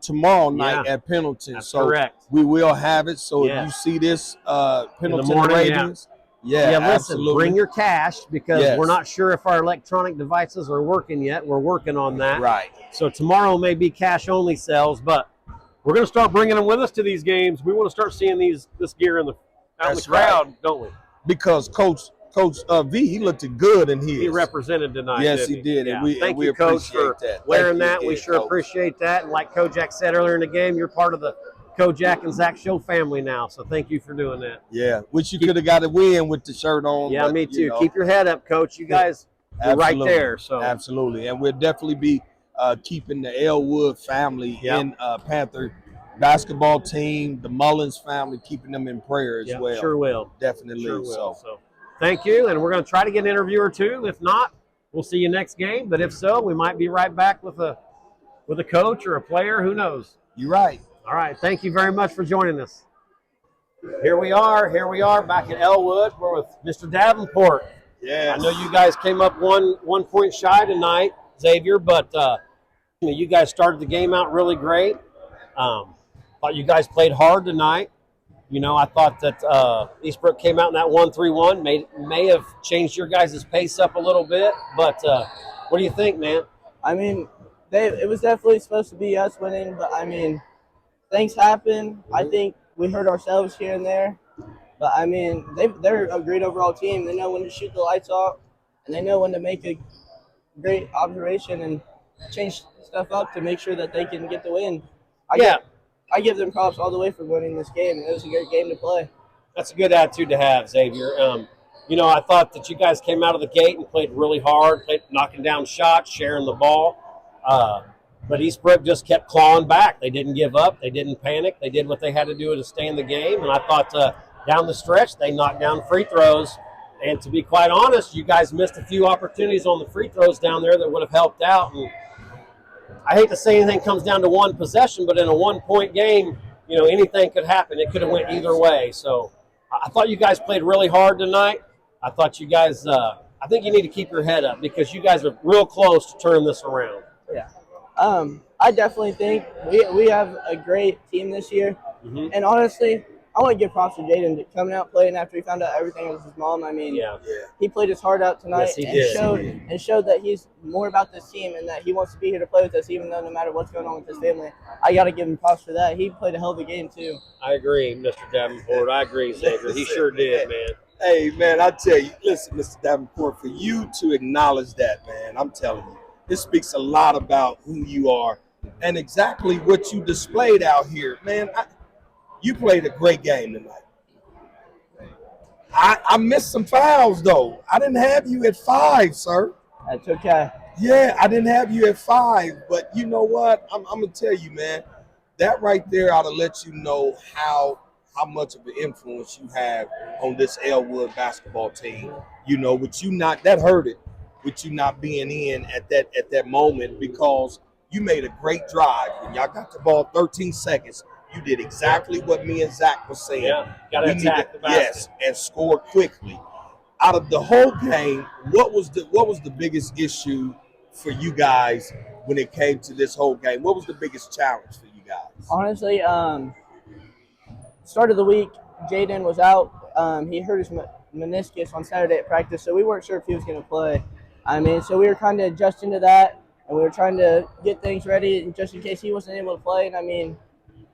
tomorrow night Yeah. at Pendleton. that's So correct. we will have it. So Yes. if you see this Pendleton morning, Radiance, yeah, listen, absolutely. bring your cash because Yes. we're not sure if our electronic devices are working yet. We're working on that. right. So tomorrow may be cash only sales, but we're going to start bringing them with us to these games. We want to start seeing this gear out in That's the crowd, don't we? Because Coach V, he looked good in his. He represented tonight. Yes, didn't he did, Yeah. and we Thank and we you, Coach, for appreciate that. wearing Thank that. you We again, sure Coach. appreciate that. And like Kojak said earlier in the game, you're part of the Kojak and Zach Show family now. So thank you for doing that. Yeah, which you could have got a win with the shirt on. Yeah, but, me you too. know, Keep your head up, Coach. You guys are right absolutely. there. So Absolutely, and we'll definitely be keeping the Elwood family Yep. in Panther basketball team, the Mullins family, keeping them in prayer as yeah, well. sure will. Definitely. Sure will. So So thank you. And we're going to try to get an interview or two. If not, we'll see you next game. But if so, we might be right back with a coach or a player. Who knows? you're right. All right. Thank you very much for joining us. Here we are back at Elwood. We're with Mr. Davenport. Yeah. I know you guys came up one point shy tonight, Xavier, but you guys started the game out really great. Thought you guys played hard tonight. I thought that Eastbrook came out in that 1-3-1, may have changed your guys' pace up a little bit. But what do you think, man? I mean, it was definitely supposed to be us winning, but I mean, things happen. I think we hurt ourselves here and there, but I mean, they're a great overall team. They know when to shoot the lights off, and they know when to make a great observation and change stuff up to make sure that they can get the win. I give them props all the way for winning this game, and it was a great game to play. That's a good attitude to have, Xavier. I thought that you guys came out of the gate and played really hard, played knocking down shots, sharing the ball. But Eastbrook just kept clawing back. They didn't give up. They didn't panic. They did what they had to do to stay in the game. And I thought down the stretch, they knocked down free throws. And to be quite honest, you guys missed a few opportunities on the free throws down there that would have helped out. And I hate to say anything comes down to one possession, but in a one-point game, anything could happen. It could have went either way. So I thought you guys played really hard tonight. I thought you guys I think you need to keep your head up because you guys are real close to turning this around. Yeah. I definitely think we have a great team this year. Mm-hmm. And honestly, I want to give props to Jayden coming out playing after he found out everything was his mom. I mean, he played his heart out tonight Yes, he did. and showed that he's more about this team and that he wants to be here to play with us even though no matter what's going on with his family. I got to give him props for that. He played a hell of a game too. I agree, Mr. Davenport. I agree, Xavier. He sure did, man. Hey, man, I tell you, listen, Mr. Davenport, for you to acknowledge that, man, I'm telling you, it speaks a lot about who you are and exactly what you displayed out here. Man, you played a great game tonight. I missed some fouls, though. I didn't have you at 5, sir. That's okay. Yeah, I didn't have you at 5, but you know what? I'm going to tell you, man, that right there ought to let you know how much of an influence you have on this Elwood basketball team. With you not, that hurt it, with you not being in at that moment because you made a great drive. When y'all got the ball 13 seconds, you did exactly what me and Zach was saying. Yeah, got to attack the basket. Yes, and score quickly. Out of the whole game, what was the biggest issue for you guys when it came to this whole game? What was the biggest challenge for you guys? Honestly, start of the week, Jayden was out. He hurt his meniscus on Saturday at practice, so we weren't sure if he was going to play. So we were kind of adjusting to that, and we were trying to get things ready just in case he wasn't able to play. And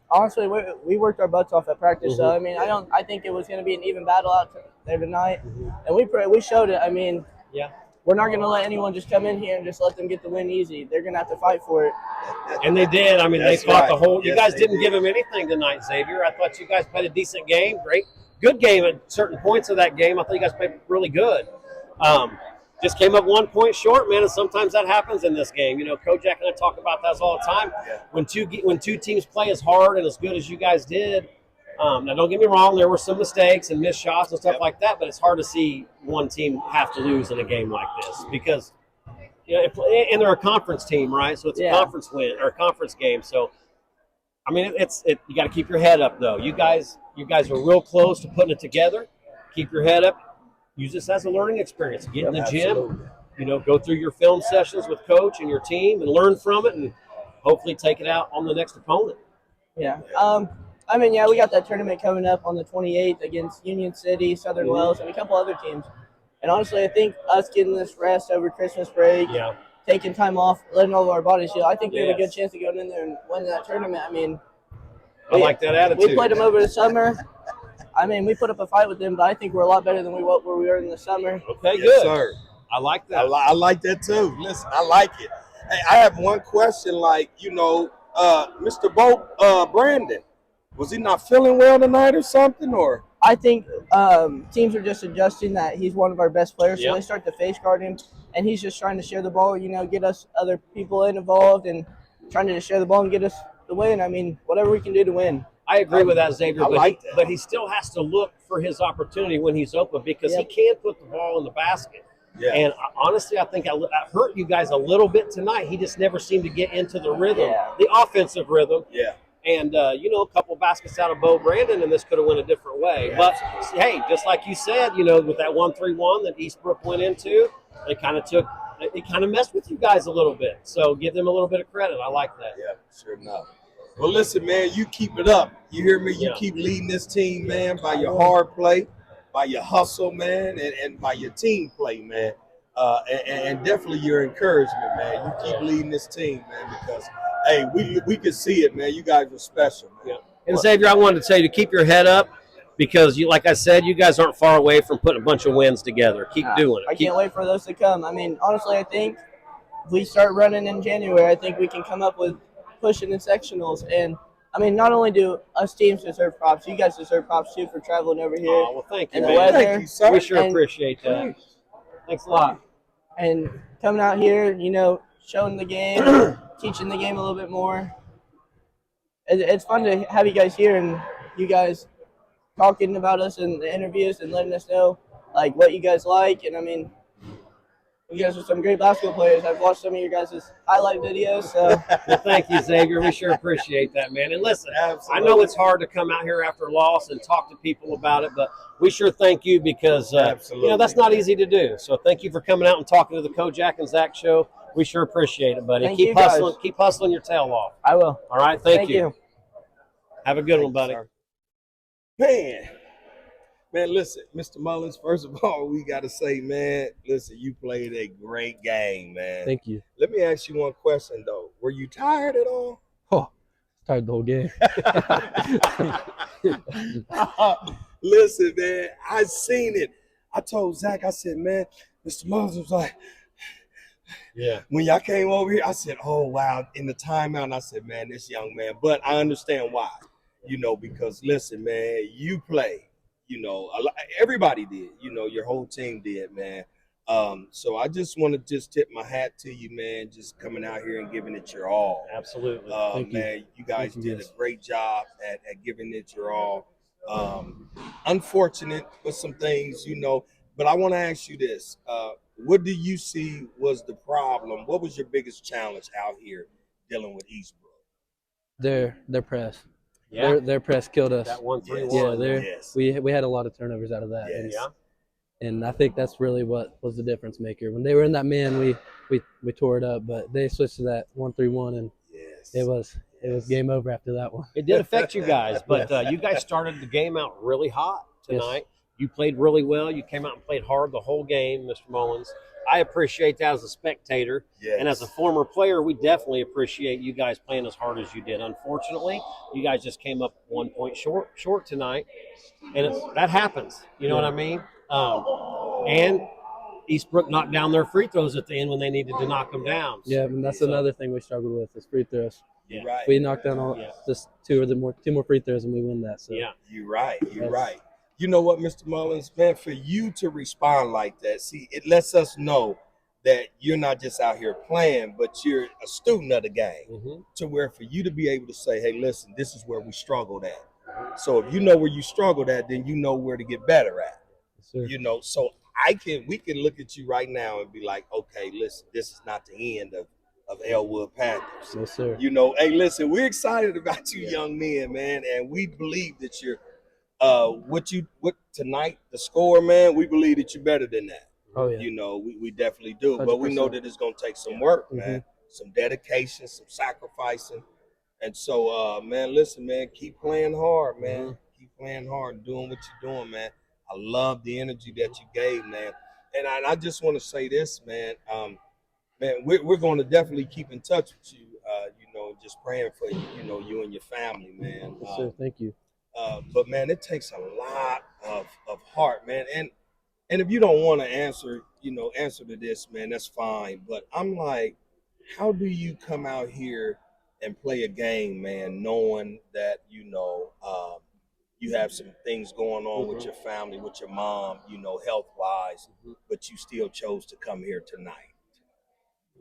honestly, we worked our butts off at practice. Mm-hmm. So I think it was going to be an even battle out there tonight, and we showed it. Yeah. We're not going to let anyone just come in here and just let them get the win easy. They're going to have to fight for it. And they did. They fought right. the whole. You guys didn't did. give them anything tonight, Xavier. I thought you guys played a decent game. Good game at certain points of that game. I thought you guys played really good. Just came up 1 point short, man, and sometimes that happens in this game. Kojak and I talk about that all the time. Yeah. When two teams play as hard and as good as you guys did. Now, don't get me wrong, there were some mistakes and missed shots and stuff like that, but it's hard to see one team have to lose in a game like this because, and they're a conference team, right? So it's a conference win or a conference game. So, you got to keep your head up, though. You guys are real close to putting it together. Keep your head up. Use this as a learning experience. Get in the gym, go through your film sessions with coach and your team and learn from it and hopefully take it out on the next opponent. Yeah. We got that tournament coming up on the 28th against Union City, Southern Wells, and a couple other teams. And honestly, I think us getting this rest over Christmas break, taking time off, letting all of our bodies heal, I think we have a good chance of going in there and winning that tournament. I like that attitude. We played them over the summer. We put up a fight with them, but I think we're a lot better than where we were in the summer. Okay, yes, good. Sir. I like that. I like that too. Listen, I like it. Hey, I have one question. Mr. Brandon, was he not feeling well tonight or something? Or I think teams are just adjusting that he's one of our best players, so they start to face guard him, and he's just trying to share the ball, get us other people involved and trying to share the ball and get us the win. Whatever we can do to win. I agree with that, Xavier, but he still has to look for his opportunity when he's open because he can't put the ball in the basket. Yeah. And honestly, I think I hurt you guys a little bit tonight. He just never seemed to get into the rhythm, the offensive rhythm. Yeah. And, a couple baskets out of Bo Brandon, and this could have went a different way. Yeah. But, hey, just like you said, with that 1-3-1 that Eastbrook went into, it kind of messed with you guys a little bit. So give them a little bit of credit. I like that. Yeah, sure enough. Well, listen, man, you keep it up. You hear me? You keep leading this team, man, by your hard play, by your hustle, man, and by your team play, man. And definitely your encouragement, man. You keep leading this team, man, because, hey, we can see it, man. You guys are special, man. Yeah. And, Xavier, I wanted to tell you to keep your head up because, like I said, you guys aren't far away from putting a bunch of wins together. Keep doing it. I can't wait for those to come. Honestly, I think if we start running in January, I think we can come up with pushing in sectionals. And, not only do us teams deserve props, you guys deserve props, too, for traveling over here. Oh, well, thank you, and man. the weather. Thank you, sir. We sure appreciate that. Thanks a lot. And coming out here, showing the game, teaching the game a little bit more. It's fun to have you guys here and you guys talking about us in the interviews and letting us know, what you guys like. And, you guys are some great basketball players. I've watched some of your guys' highlight videos. So. Well, thank you, Xavier. We sure appreciate that, man. And listen, I know it's hard to come out here after a loss and talk to people about it, but we sure thank you because, that's not easy to do. So thank you for coming out and talking to the Kojak and Zach show. We sure appreciate it, buddy. Keep hustling. Keep hustling your tail off. I will. All right. Thank you. Have a good one, buddy. Man, listen, Mr. Mullins, first of all, we got to say, man, listen, you played a great game, man. Thank you. Let me ask you one question, though. Were you tired at all? Oh, tired the whole game. Listen, man, I seen it. I told Zach, I said, man, Mr. Mullins was like, when y'all came over here, I said, oh, wow, in the timeout, I said, man, this young man. But I understand why, because, listen, man, you play. Everybody did. Your whole team did, man. So I just want to tip my hat to you, man, just coming out here and giving it your all. Absolutely. Man, you guys did a great job at giving it your all. Unfortunate with some things, but I want to ask you this. What do you see was the problem? What was your biggest challenge out here dealing with Eastbrook? Their press. Yeah. Their press killed us. That 1-3-1. Yeah, we had a lot of turnovers out of that. Yes. And I think that's really what was the difference maker. When they were in that man, we tore it up, but they switched to that 1-3-1, and it was game over after that one. It did affect you guys, but you guys started the game out really hot tonight. Yes. You played really well. You came out and played hard the whole game, Mr. Mullins. I appreciate that as a spectator. And as a former player, we definitely appreciate you guys playing as hard as you did. Unfortunately, you guys just came up 1 point short tonight, and that happens. You know what I mean? And Eastbrook knocked down their free throws at the end when they needed to knock them down. Yeah, and that's another thing we struggled with is free throws. Yeah. Right. We knocked down just two more free throws, and we win that. So Yeah. You're right. You're right. You know what, Mr. Mullins, man, for you to respond like that, see, it lets us know that you're not just out here playing, but you're a student of the game. To where for you to be able to say, hey, listen, this is where we struggled at. So if you know where you struggled at, then you know where to get better at. Yes, You know, so we can look at you right now and be like, okay, listen, this is not the end of Elwood Panthers. yes, sir. You know, hey, listen, we're excited about you young men, man, and we believe that you're what tonight, the score, man, we believe that you're better than that. Oh yeah. You know, we definitely do. 100%. But we know that it's gonna take some work, man, some dedication, some sacrificing. And so man, listen, man, keep playing hard, man. Keep playing hard and doing what you're doing, man. I love the energy that you gave, man. And I just want to say this, man. Man, we're going to definitely keep in touch with you. You know, just praying for you. You know, you and your family, man. Yes, sir. Thank you. But man, it takes a lot of heart, man. And if you don't want to answer to this, man, that's fine. But I'm like, how do you come out here and play a game, man, knowing that you have some things going on with your family, with your mom, health-wise, but you still chose to come here tonight?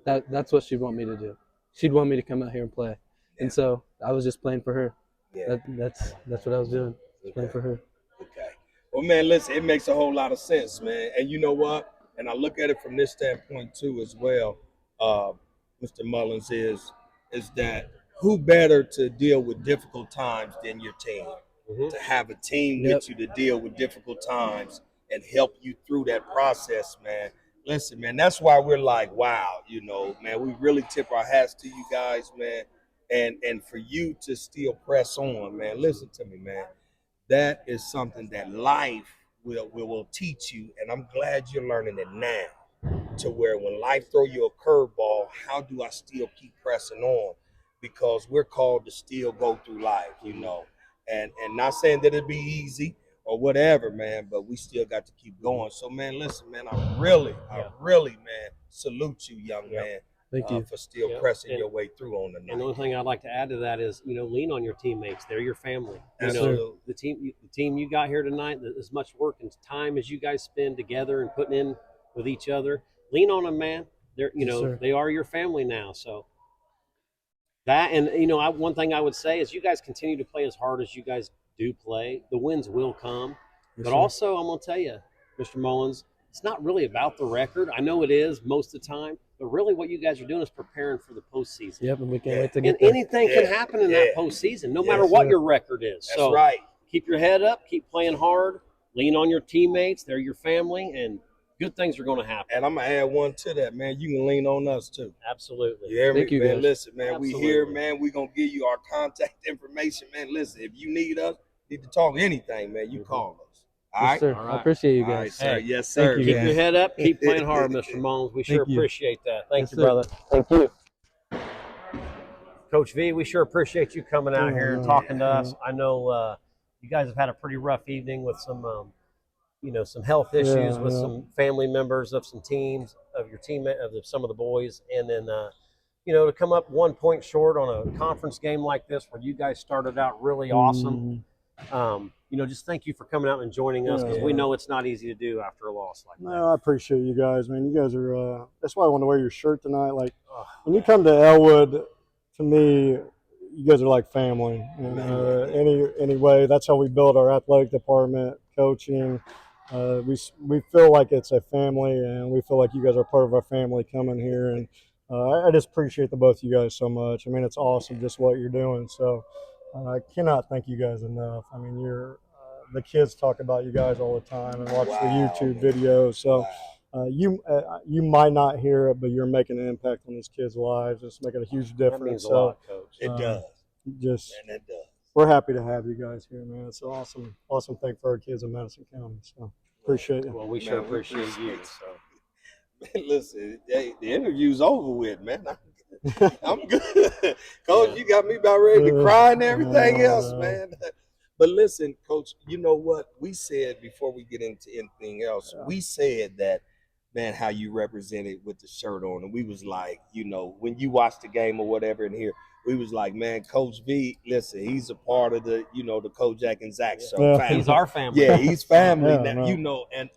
That's what she'd want me to do. She'd want me to come out here and play, and so I was just playing for her. Yeah. That's what I was doing. Playing for her. Okay. Well, man, listen, it makes a whole lot of sense, man. And you know what? And I look at it from this standpoint too, as well. Mr. Mullins is that who better to deal with difficult times than your team? To have a team with you to deal with difficult times and help you through that process, man. Listen, man, that's why we're like, wow, man, we really tip our hats to you guys, man. And for you to still press on, man, listen to me, man. That is something that life will teach you, and I'm glad you're learning it now. To where when life throw you a curveball, how do I still keep pressing on? Because we're called to still go through life, And not saying that it'd be easy or whatever, man, but we still got to keep going. So, man, listen, man, I really, man, salute you, young man. Thank you. For still pressing your way through on the night. And the only thing I'd like to add to that is, lean on your teammates. They're your family. Absolutely. The team you got here tonight, as much work and time as you guys spend together and putting in with each other, lean on them, man. They're, they are your family now. So that, and one thing I would say is, you guys continue to play as hard as you guys do play. The wins will come, but also I'm gonna tell you, Mr. Mullins, it's not really about the record. I know it is most of the time, but really what you guys are doing is preparing for the postseason. Yep, and we can't wait to get And there. anything can happen in that postseason, no matter what your record is. That's right. Keep your head up, keep playing hard, lean on your teammates. They're your family, and good things are going to happen. And I'm going to add one to that, man. You can lean on us, too. Absolutely. You hear me? Thank you, man, guys. listen, man, Absolutely. we here, man. We're going to give you our contact information, man. Listen, if you need us, need to talk anything, man, you call us. All Yes, right? sir. All I right. appreciate you All right, guys. sir. Hey, Yes, sir. you, Keep guys. your head up, keep playing hard, Mr. Mullins. We sure Thank you. appreciate that. Thank Yes, you, sir. brother. Thank you. Coach V, we sure appreciate you coming out here and talking to us. I know you guys have had a pretty rough evening with some some health issues with some family members of some teams, of your teammate, some of the boys, and then to come up 1 point short on a conference game like this, where you guys started out really awesome. Just thank you for coming out and joining us, because we know it's not easy to do after a loss like that. No, I appreciate you guys, man. You guys are. That's why I want to wear your shirt tonight. Like when you come to Elwood, to me, you guys are like family. And, anyway, that's how we build our athletic department, coaching. We feel like it's a family, and we feel like you guys are part of our family coming here. And I just appreciate the both of you guys so much. I mean, it's awesome just what you're doing. So I cannot thank you guys enough. I mean, the kids talk about you guys all the time and watch the YouTube videos. So you might not hear it, but you're making an impact on these kids' lives. It's making a huge difference. That means a lot, Coach. It does. Just Man, it does. we're happy to have you guys here, man. It's an awesome thing for our kids in Madison County. So appreciate you. Well, we sure appreciate you. So. Man, listen, the interview's over with, man. I'm good. Coach, you got me about ready to cry and everything else, man. But listen, Coach, you know what? We said before we get into anything else, we said that, man, how you represented with the shirt on. And we was like, you know, when you watch the game or whatever in here, we was like, man, Coach V, listen, he's a part of the, you know, the Kojak and Zach show. Yeah. He's our family. Yeah, he's family Yeah, now, no. you know. And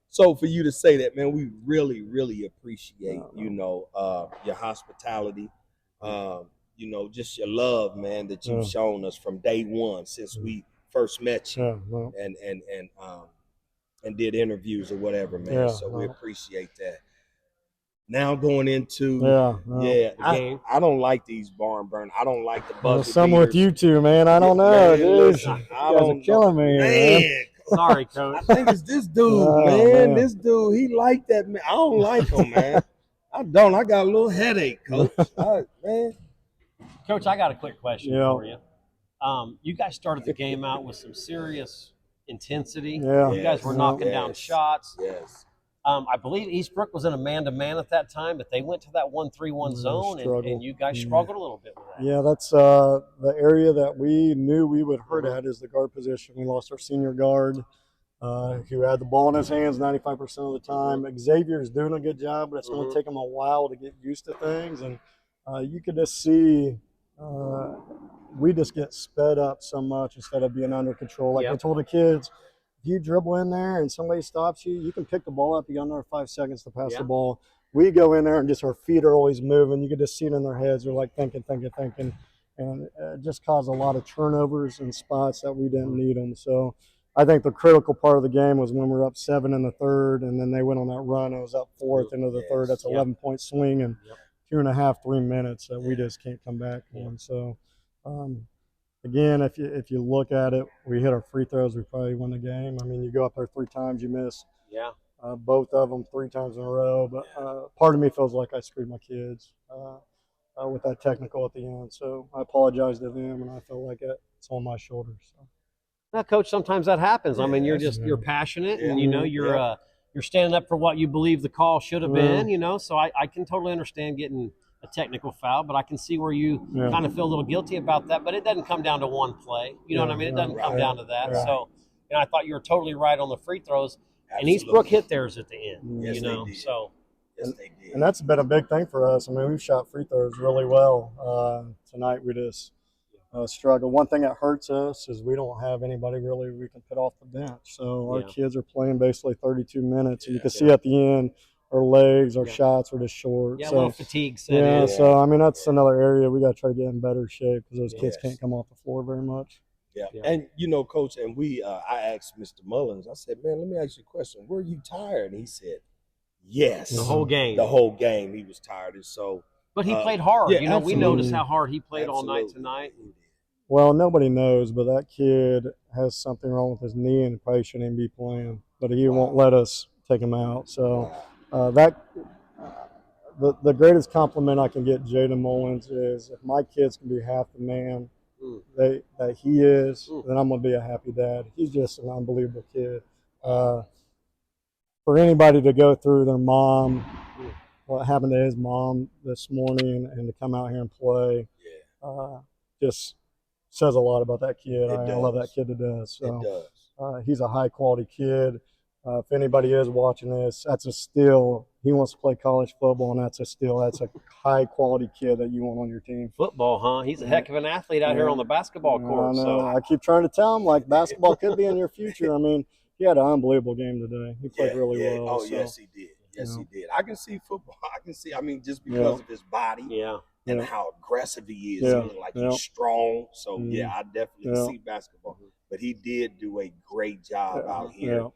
so for you to say that, man, we really, really appreciate, you know, your hospitality, you know, just your love, man, that you've shown us from day one since we first met you and did interviews or whatever, man. So we appreciate that. Now going into I don't like these barn burn. I don't like the bucket some beaters. with you two, man. I don't know, Man, dude. listen, You guys are killing me, man. Sorry, Coach. I think it's this dude, man. This dude, he like that, man. I don't like him, man. I don't. I got a little headache, Coach. Man. Coach, I got a quick question for you. You guys started the game out with some serious intensity. Yeah. You guys were knocking down shots. Yes. I believe Eastbrook was in a man-to-man at that time, but they went to that 1-3-1 zone, and you guys struggled a little bit with that. Yeah, that's the area that we knew we would hurt at is the guard position. We lost our senior guard who had the ball in his hands 95% of the time. Xavier's doing a good job, but it's going to take him a while to get used to things. And you could just see we just get sped up so much instead of being under control. Like I told the kids, if you dribble in there and somebody stops you, you can pick the ball up. You got another 5 seconds to pass the ball. We go in there and just our feet are always moving. You can just see it in their heads. They're like thinking. And it just caused a lot of turnovers and spots that we didn't need them. So I think the critical part of the game was when we were up 7 in the third, and then they went on that run. It was up 4th into the third. That's 11-point swing and 2.5, 3 minutes that we just can't come back on. So, again, if you look at it, we hit our free throws, we probably won the game. I mean, you go up there 3 times, you miss both of them 3 times in a row. But part of me feels like I screwed my kids with that technical at the end. So I apologize to them, and I feel like it's on my shoulders. So. Now, Coach, sometimes that happens. I mean, you're passionate, and you know you're standing up for what you believe the call should have been. You know, so I can totally understand getting a technical foul, but I can see where you kind of feel a little guilty about that. But it doesn't come down to one play. You know what I mean? It doesn't come down to that. So, you know, I thought you were totally right on the free throws. And Eastbrook hit theirs at the end. Yes, you know, they did. so. Yes, they did. And that's been a big thing for us. I mean, we've shot free throws really well. Tonight we just struggle. One thing that hurts us is we don't have anybody really we can put off the bench. So our kids are playing basically 32 minutes. And you can see at the end our legs, our shots were just short. Yeah, so, a little fatigue set in. So, I mean, that's another area we got to try to get in better shape because those kids can't come off the floor very much. Yeah. And, you know, Coach, and I asked Mr. Mullins, I said, man, let me ask you a question. Were you tired? And he said, yes. The whole game. The whole game he was tired. And so. But he played hard. Yeah, you know, absolutely. we noticed how hard he played all night tonight. Well, nobody knows, but that kid has something wrong with his knee and probably shouldn't even be playing. But he won't let us take him out. So the greatest compliment I can get Jayden Mullins is if my kids can be half the man that he is, then I'm going to be a happy dad. He's just an unbelievable kid. For anybody to go through their mom, what happened to his mom this morning, and to come out here and play, just says a lot about that kid. I love that kid to death. So, it does. He's a high-quality kid. If anybody is watching this, that's a steal. He wants to play college football, and that's a steal. That's a high-quality kid that you want on your team. Football, huh? He's a heck of an athlete out here on the basketball court. So I keep trying to tell him, like, basketball could be in your future. I mean, he had an unbelievable game today. He played really well. Oh, yes, he did. Yes, he did. I can see football. I mean, just because of his body and how aggressive he is. He looks like he's strong. So, I definitely see basketball. But he did do a great job out here.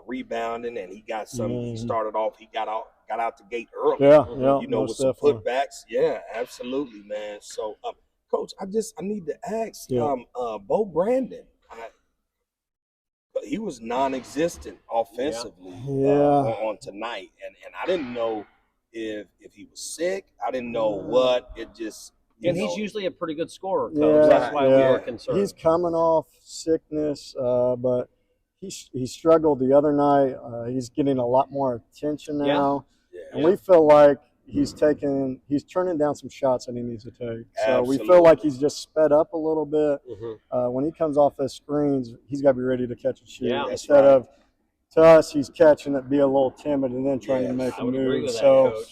Rebounding, and he got some. He started off. He got out the gate early. You know, with some putbacks. Yeah, absolutely, man. So, Coach, I need to ask Bo Brandon. he was non-existent offensively on tonight, and I didn't know if he was sick. I didn't know what. It just he's usually a pretty good scorer, Coach. Yeah, That's why we were concerned. He's coming off sickness, but he struggled the other night. He's getting a lot more attention now, and we feel like he's turning down some shots that he needs to take. So we feel like he's just sped up a little bit. When he comes off those screens, he's got to be ready to catch and shoot. Instead of, to us, he's catching it, be a little timid, and then trying to make a move. So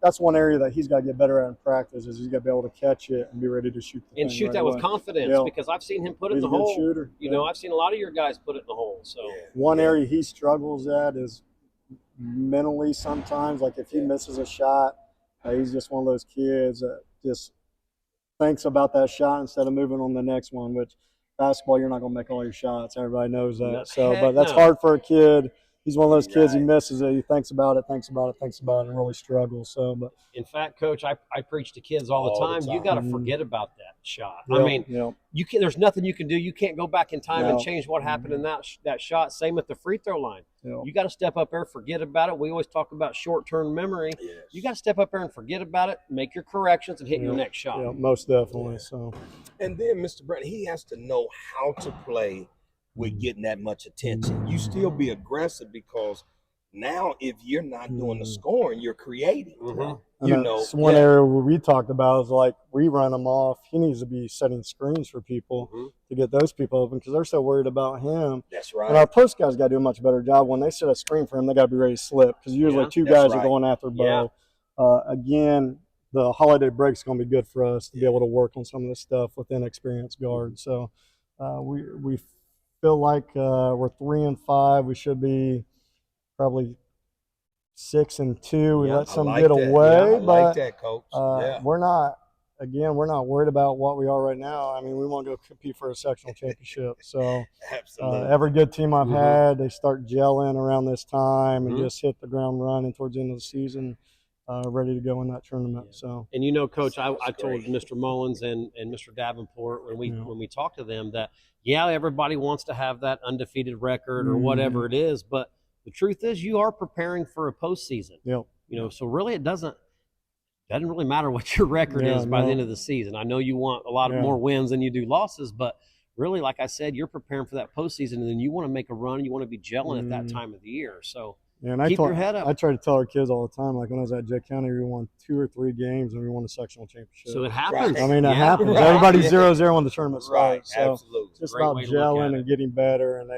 that's one area that he's got to get better at in practice, is he's got to be able to catch it and be ready to shoot the and shoot that with confidence, because I've seen him put it in the hole. Shooter. You know, I've seen a lot of your guys put it in the hole. So one area he struggles at is mentally sometimes. Like if he misses a shot, he's just one of those kids that just thinks about that shot instead of moving on the next one, which basketball, you're not going to make all your shots. Everybody knows that. But that's hard for a kid. He's one of those kids, he misses it, he thinks about it, and really struggles. So, but in fact, Coach, I preach to kids all the time. You got to forget about that shot. I mean, you can. There's nothing you can do. You can't go back in time and change what happened in that shot. Same with the free throw line. You got to step up there, forget about it. We always talk about short-term memory. You got to step up there and forget about it, make your corrections, and hit your next shot. Yeah, most definitely. So, and then Mr. Brent, he has to know how to play with getting that much attention. You still be aggressive, because now if you're not doing the scoring, you're creating. You know, one area where we talked about is like we run him off. He needs to be setting screens for people to get those people open, because they're so worried about him. That's right. And our post guys got to do a much better job. When they set a screen for him, they got to be ready to slip, because usually two guys are going after Bo. Again, the holiday break is going to be good for us to be able to work on some of this stuff with inexperienced guards. So we feel like we're 3-5. We should be probably 6-2. We let some get away, but like that, Coach. we're not worried about what we are right now. I mean, we want to go compete for a sectional championship. So every good team I've had, they start gelling around this time and just hit the ground running towards the end of the season, ready to go in that tournament. So, and you know, Coach, I told Mr. Mullins and Mr. Davenport when we talked to them that everybody wants to have that undefeated record or whatever it is, but the truth is you are preparing for a postseason. You know, so really it doesn't really matter what your record is by the end of the season. I know you want a lot more wins than you do losses, but really, like I said, you're preparing for that postseason, and then you want to make a run. You want to be gelling at that time of the year. So keep your head up. I try to tell our kids all the time, like when I was at Jay County, we won 2 or 3 games and we won a sectional championship. So it happens. I mean, it happens. Everybody's 0-0 when the tournament starts. So absolutely. it's just about gelling and getting better, and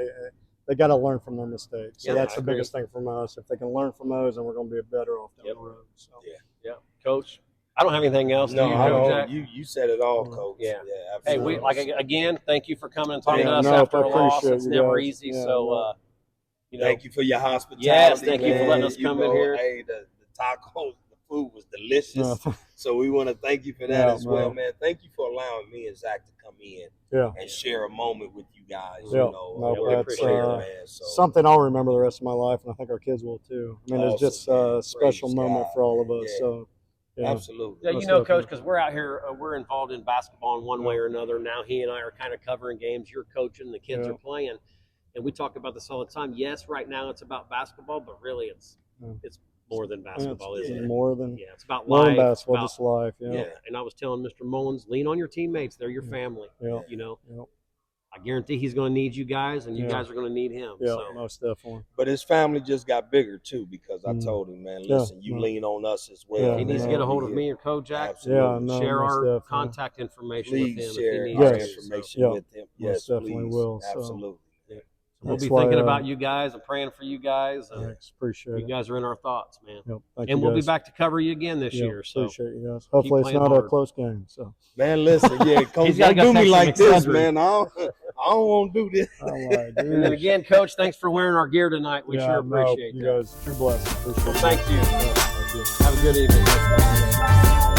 they got to learn from their mistakes. So that's the biggest thing from us. If they can learn from those, then we're going to be better off down the road. So. Coach, I don't have anything else. No, you said it all, Coach. Absolutely. Hey, again, thank you for coming and talking to us after a loss. It's never easy. So, thank you for your hospitality. Yes, thank you for letting us come in here. Hey, the tacos, the food was delicious. So we want to thank you for that as well, man. Thank you for allowing me and Zach to come in and share a moment with you guys. We appreciate it, man. So, something I'll remember the rest of my life, and I think our kids will too. I mean, it's just a special moment for all of us. So. Absolutely. You know, Coach, because we're out here, we're involved in basketball in one way or another. Now he and I are kind of covering games. You're coaching, the kids are playing. And we talk about this all the time. Yes, right now it's about basketball, but really it's more than basketball, isn't it? More than it's about life. More than basketball, just life. And I was telling Mr. Mullins, lean on your teammates. They're your family. You know. I guarantee he's going to need you guys, and you guys are going to need him. Yeah, most definitely. But his family just got bigger, too, because I told him, man, listen, you lean on us as well. He needs to get a hold of me or Kojak. Absolutely. Share our contact information with him. Please share our information with him. Yes, definitely will. Absolutely. We'll be thinking about you guys and praying for you guys. Appreciate it. You guys are in our thoughts, man. And we'll be back to cover you again this year. So appreciate you guys. Hopefully it's not a close game. So, man, listen, Coach, don't do me like this, man. I don't want to do this. And then again, Coach, thanks for wearing our gear tonight. We sure appreciate you guys. True blessing. Appreciate it. Thank you. Have a good evening.